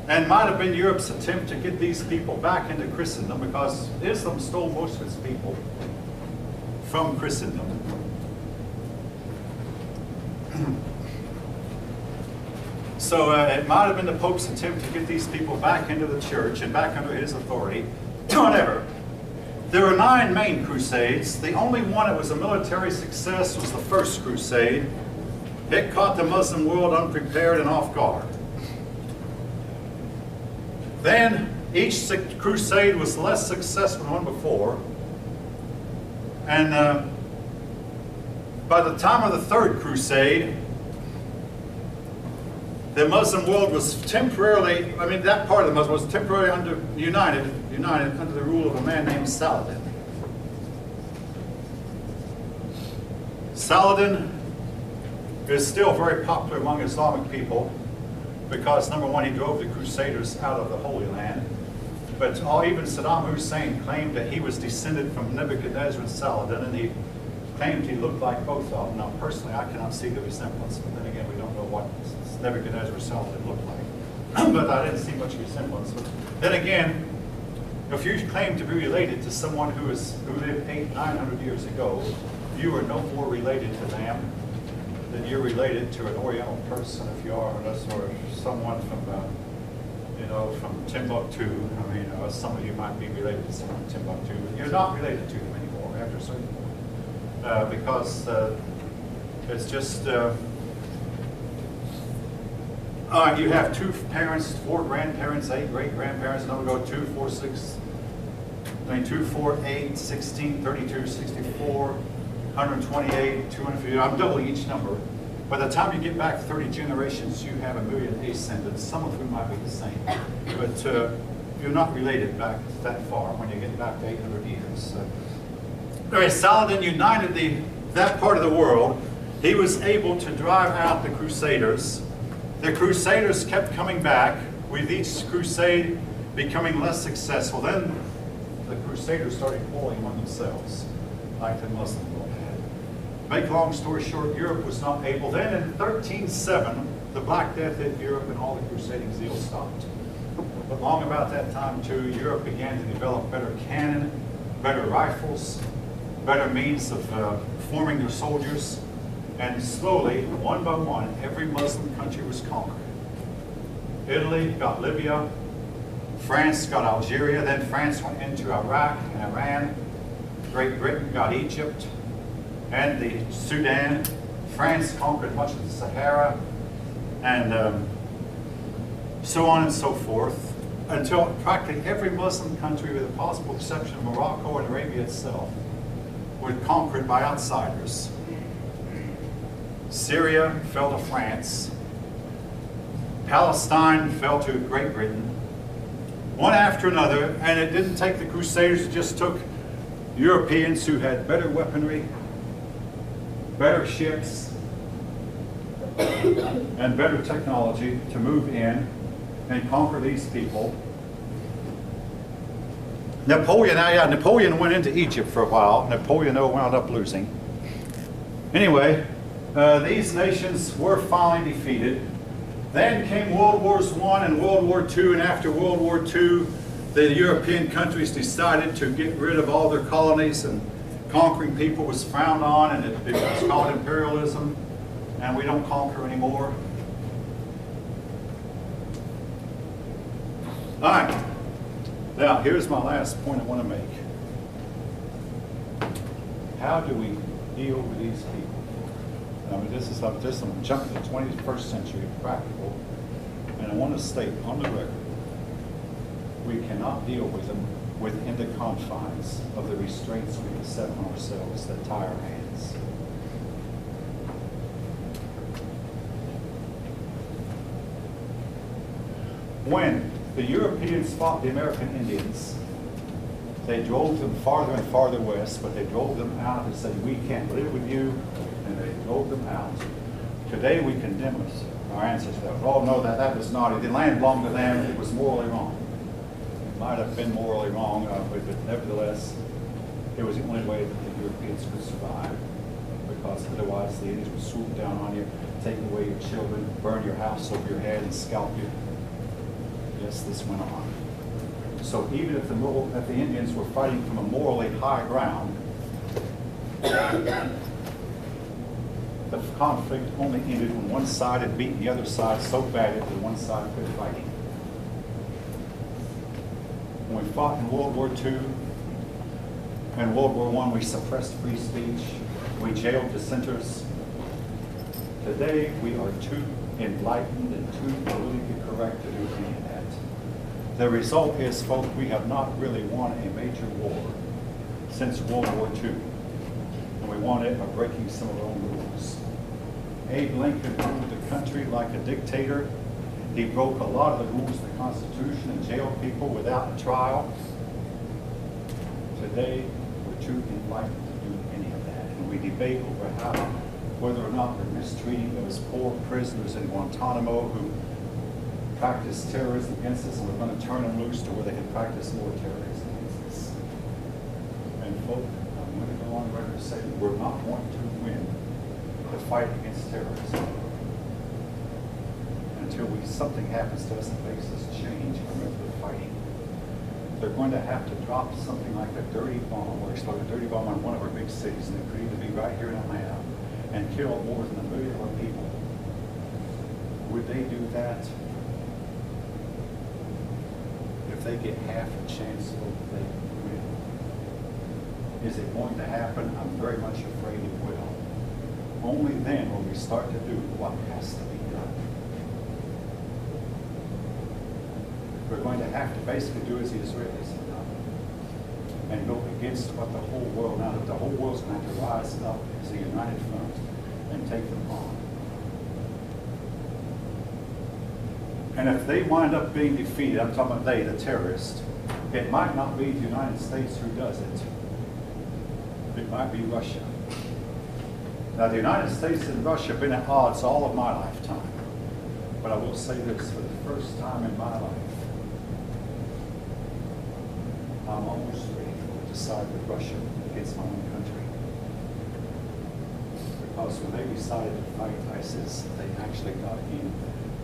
and might have been Europe's attempt to get these people back into Christendom, because Islam stole most of its people from Christendom. So it might have been the Pope's attempt to get these people back into the church and back under his authority. Whatever. There were 9 main crusades. The only one that was a military success was the First Crusade. It caught the Muslim world unprepared and off guard. Then each crusade was less successful than the one before. And by the time of the Third Crusade, the Muslim world was temporarily, that part of the Muslim was temporarily united under the rule of a man named Saladin. Saladin is still very popular among Islamic people because, number one, he drove the Crusaders out of the Holy Land. But even Saddam Hussein claimed that he was descended from Nebuchadnezzar and Saladin, and he claimed he looked like both of them. Now, personally, I cannot see the resemblance, but then again, we don't know what Nebuchadnezzar or Saladin looked like. But I didn't see much resemblance. But then again, if you claim to be related to someone who lived 800-900 years ago, you are no more related to them than you're related to an Oriental person if you are, or someone from Timbuktu. Some of you might be related to someone from Timbuktu, but you're not related to them anymore after a certain point, because it's just. You have 2 parents, 4 grandparents, 8 great-grandparents, and then we go 2, 4, 6, 2, 4, 8, 16, 32, 64, 128, 250. I'm doubling each number. By the time you get back 30 generations, you have 1 million ascendants. Some of whom might be the same, but you're not related back that far when you get back to 800 years. Anyway, Saladin united that part of the world. He was able to drive out the Crusaders. The Crusaders kept coming back, with each crusade becoming less successful. Then the Crusaders started quarreling among themselves, like the Muslim world had. Make a long story short, Europe was not able. Then in 1307, the Black Death hit Europe and all the crusading zeal stopped. But long about that time too, Europe began to develop better cannon, better rifles, better means of forming their soldiers. And slowly, one by one, every Muslim country was conquered. Italy got Libya, France got Algeria, then France went into Iraq and Iran. Great Britain got Egypt and the Sudan. France conquered much of the Sahara, and so on and so forth, until practically every Muslim country, with the possible exception of Morocco and Arabia itself, were conquered by outsiders. Syria fell to France. Palestine fell to Great Britain. One after another, and it didn't take the Crusaders, it just took Europeans who had better weaponry, better ships, and better technology to move in and conquer these people. Napoleon went into Egypt for a while. Napoleon wound up losing. Anyway, these nations were finally defeated. Then came World Wars I and World War II, and after World War II, the European countries decided to get rid of all their colonies, and conquering people was frowned on, and it was called imperialism, and we don't conquer anymore. All right, now here's my last point I want to make. How do we deal with these people? I'm jumping to the 21st century practical, and I want to state on the record, we cannot deal with them within the confines of the restraints we have set on ourselves that tie our hands. When the Europeans fought the American Indians, they drove them farther and farther west, but they drove them out and said, we can't live with you, and they drove them out. Today we condemn our ancestors. Oh no, that was not, the land belonged to them, it was morally wrong. It might have been morally wrong, but nevertheless, it was the only way that the Europeans could survive, because otherwise the Indians would swoop down on you, take away your children, burn your house over your head, and scalp you. Yes, this went on. So even if the Indians were fighting from a morally high ground, The conflict only ended when one side had beaten the other side so badly that one side quit fighting. When we fought in World War II and World War I, we suppressed free speech. We jailed dissenters. Today, we are too enlightened and too politically correct to do any of that. The result is, folks, we have not really won a major war since World War II. And we won it by breaking some of our own rules. Abe Lincoln ruled the country like a dictator. He broke a lot of the rules of the Constitution and jailed people without a trial. Today, we're too enlightened to do any of that. And we debate over whether or not we're mistreating those poor prisoners in Guantanamo who practice terrorism against us, and we're going to turn them loose to where they can practice more terrorism against us. And folks, I'm going to go on record and say that we're not going to win the fight against terrorism until something happens to us that makes us change from the fighting. They're going to have to drop something like a dirty bomb or explode a dirty bomb on one of our big cities, and it could either be right here in Atlanta and kill more than 1 million of our people. Would they do that? If they get half a chance, they win. Is it going to happen? I'm very much afraid it will. Only then will we start to do what has to be done. We're going to have to basically do as the Israelis have done and go against what the whole world, now that the whole world's going to have to rise up as a united front and take them on. And if they wind up being defeated, I'm talking about they, the terrorists, it might not be the United States who does it. It might be Russia. Now, the United States and Russia have been at odds all of my lifetime. But I will say this, for the first time in my life, I'm almost ready to side with Russia against my own country. Because when they decided to fight ISIS, they actually got in.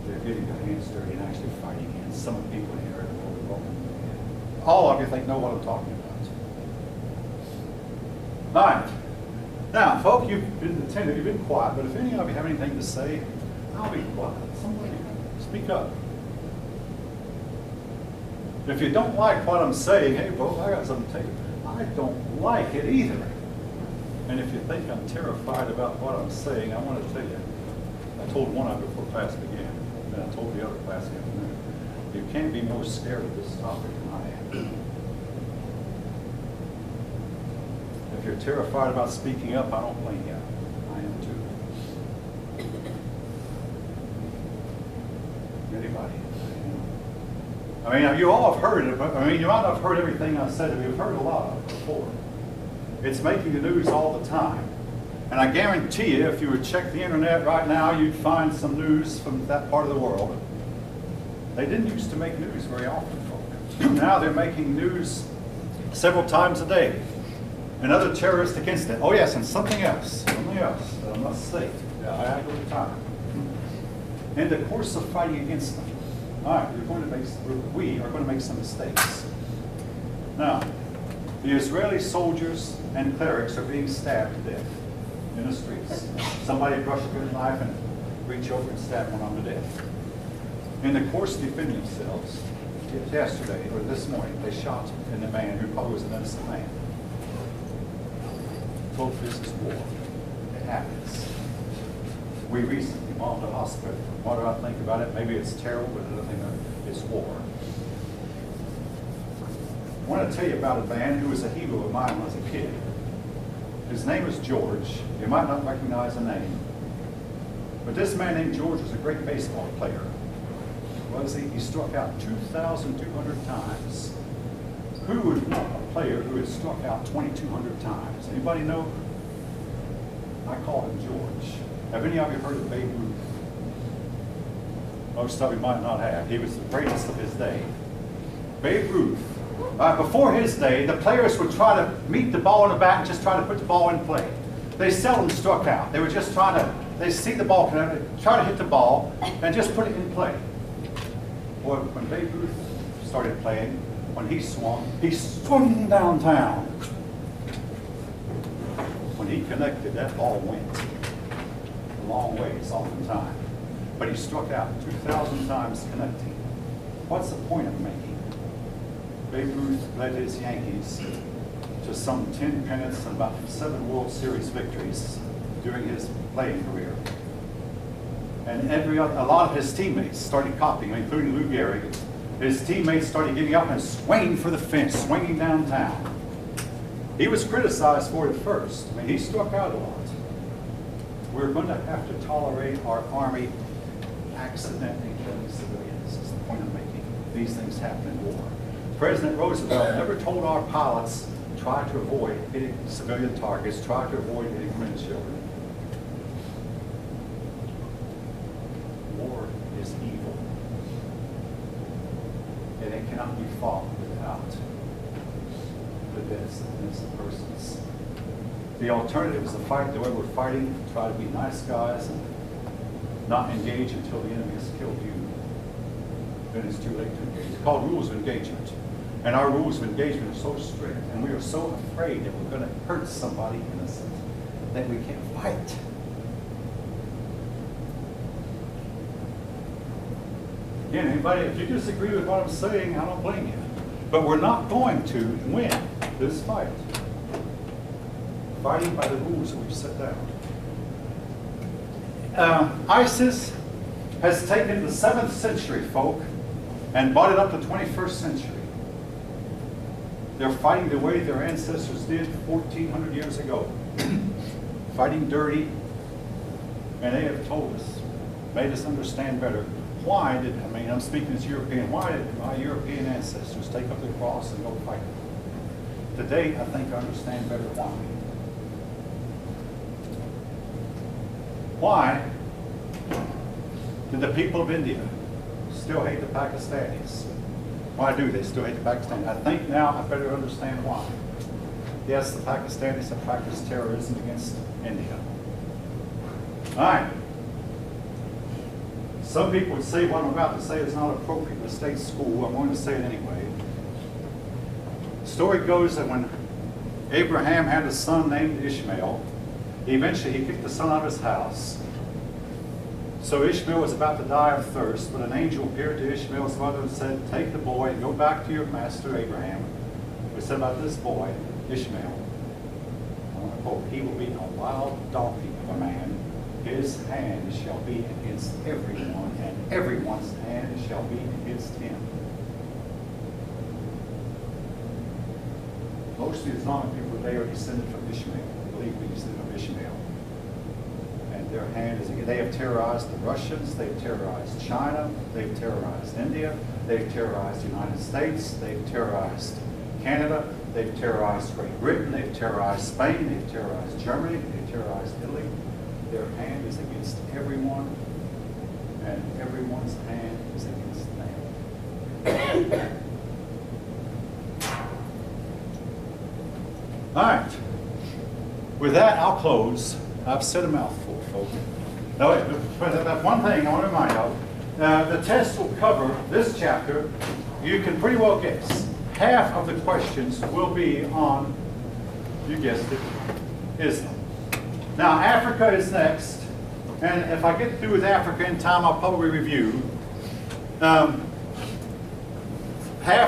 They're getting their hands dirty and actually fighting against some of the people here in the world. All of you know what I'm talking about. All right. Now, folks, you've been attentive, you've been quiet, but if any of you have anything to say, I'll be quiet. Somebody speak up. If you don't like what I'm saying, hey, folks, I got something to tell you. I don't like it either. And if you think I'm terrified about what I'm saying, I want to tell you, I told one of you before class began, and I told the other class the afternoon, you can't be more scared of this topic than I am. If you're terrified about speaking up, I don't blame you. I am too. Anybody? I mean, you all have heard it, but I mean, you might not have heard everything I said, but you've heard a lot of it before. It's making the news all the time. And I guarantee you, if you would check the internet right now, you'd find some news from that part of the world. They didn't used to make news very often, folks. Now they're making news several times a day. Another terroristic incident. Oh yes, and something else that I must say. Yeah, I add all the time. In the course of fighting against them, all right, we are going to make some mistakes. Now, the Israeli soldiers and clerics are being stabbed to death in the streets. Somebody brush a good knife and reach over and stab one on to death. In the course of defending themselves, yesterday or this morning, they shot a man who probably was an innocent man. Folks, this is war. It happens. We recently bombed a hospital. What do I think about it? Maybe it's terrible, but I don't think it's war. I want to tell you about a man who was a hero of mine when I was a kid. His name is George. You might not recognize the name. But this man named George was a great baseball player. He struck out 2,200 times. Who would want a player who had struck out 2,200 times? Anybody know? I call him George. Have any of you heard of Babe Ruth? Most of you might not have. He was the greatest of his day. Babe Ruth. Before his day, the players would try to meet the ball in the bat and just try to put the ball in play. They seldom struck out. They were just trying to, they see the ball, try to hit the ball and just put it in play. Boy, when Babe Ruth started playing, when he swung downtown. when he connected, that ball went a long ways oftentimes. But he struck out 2,000 times connecting. What's the point of making? Babe Ruth led his Yankees to some 10 pennants and about 7 World Series victories during his playing career. And a lot of his teammates started copying, including Lou Gehrig. His teammates started getting up and swinging for the fence, swinging downtown. He was criticized for it at first. I mean, he struck out a lot. We're going to have to tolerate our Army accidentally killing civilians. Is the point I'm making. These things happen in war. President Roosevelt never told our pilots, try to avoid hitting civilian targets, try to avoid hitting women and children. War is evil. And it cannot be fought without the deaths of innocent persons. The alternative is to fight the way we're fighting, try to be nice guys and not engage until the enemy has killed you. Then it's too late to engage. It's called rules of engagement. And our rules of engagement are so strict, and we are so afraid that we're going to hurt somebody innocent that we can't fight. Again, anybody, if you disagree with what I'm saying, I don't blame you. But we're not going to win this fight. Fighting by the rules that we've set down. ISIS has taken the 7th century folk and brought it up to the 21st century. They're fighting the way their ancestors did 1,400 years ago. Fighting dirty. And they have told us, made us understand better, why did, I mean, I'm speaking as European, why did my European ancestors take up the cross and go fight? Today, I think I understand better why. Why did the people of India still hate the Pakistanis? Why do they still hate the Pakistanis? I think now I better understand why. Yes, the Pakistanis have practiced terrorism against India. All right. Some people would say what I'm about to say is not appropriate in the state school. I'm going to say it anyway. The story goes that when Abraham had a son named Ishmael, eventually he kicked the son out of his house. So Ishmael was about to die of thirst, but an angel appeared to Ishmael's mother and said, take the boy and go back to your master Abraham. We said about this boy, Ishmael, I want to quote, he will be a wild donkey of a man. His hand shall be against everyone, and everyone's hand shall be against him. Most of the Islamic people today are descended from Ishmael. They believe we descended from Ishmael. And their hand is against. They have terrorized the Russians. They've terrorized China. They've terrorized India. They've terrorized the United States. They've terrorized Canada. They've terrorized Great Britain. They've terrorized Spain. They've terrorized Germany. They've terrorized Italy. Their hand is against everyone, and everyone's hand is against them. All right. With that, I'll close. I've said a mouthful, folks. Now, wait, but one thing I want to remind you of. The test will cover this chapter. You can pretty well guess. Half of the questions will be on, you guessed it, Islam. Now, Africa is next, and if I get through with Africa in time, I'll probably review. Half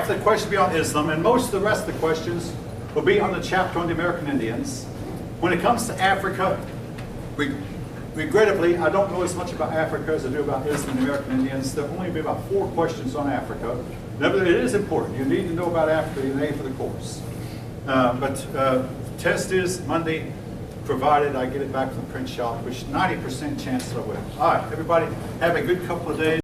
the questions will be on Islam, and most of the rest of the questions will be on the chapter on the American Indians. When it comes to Africa, regrettably, I don't know as much about Africa as I do about Islam and the American Indians. There will only be about 4 questions on Africa. Nevertheless, it is important. You need to know about Africa in A for the course. But test is Monday, provided I get it back from the print shop, which 90% chance that I will. All right, everybody, have a good couple of days.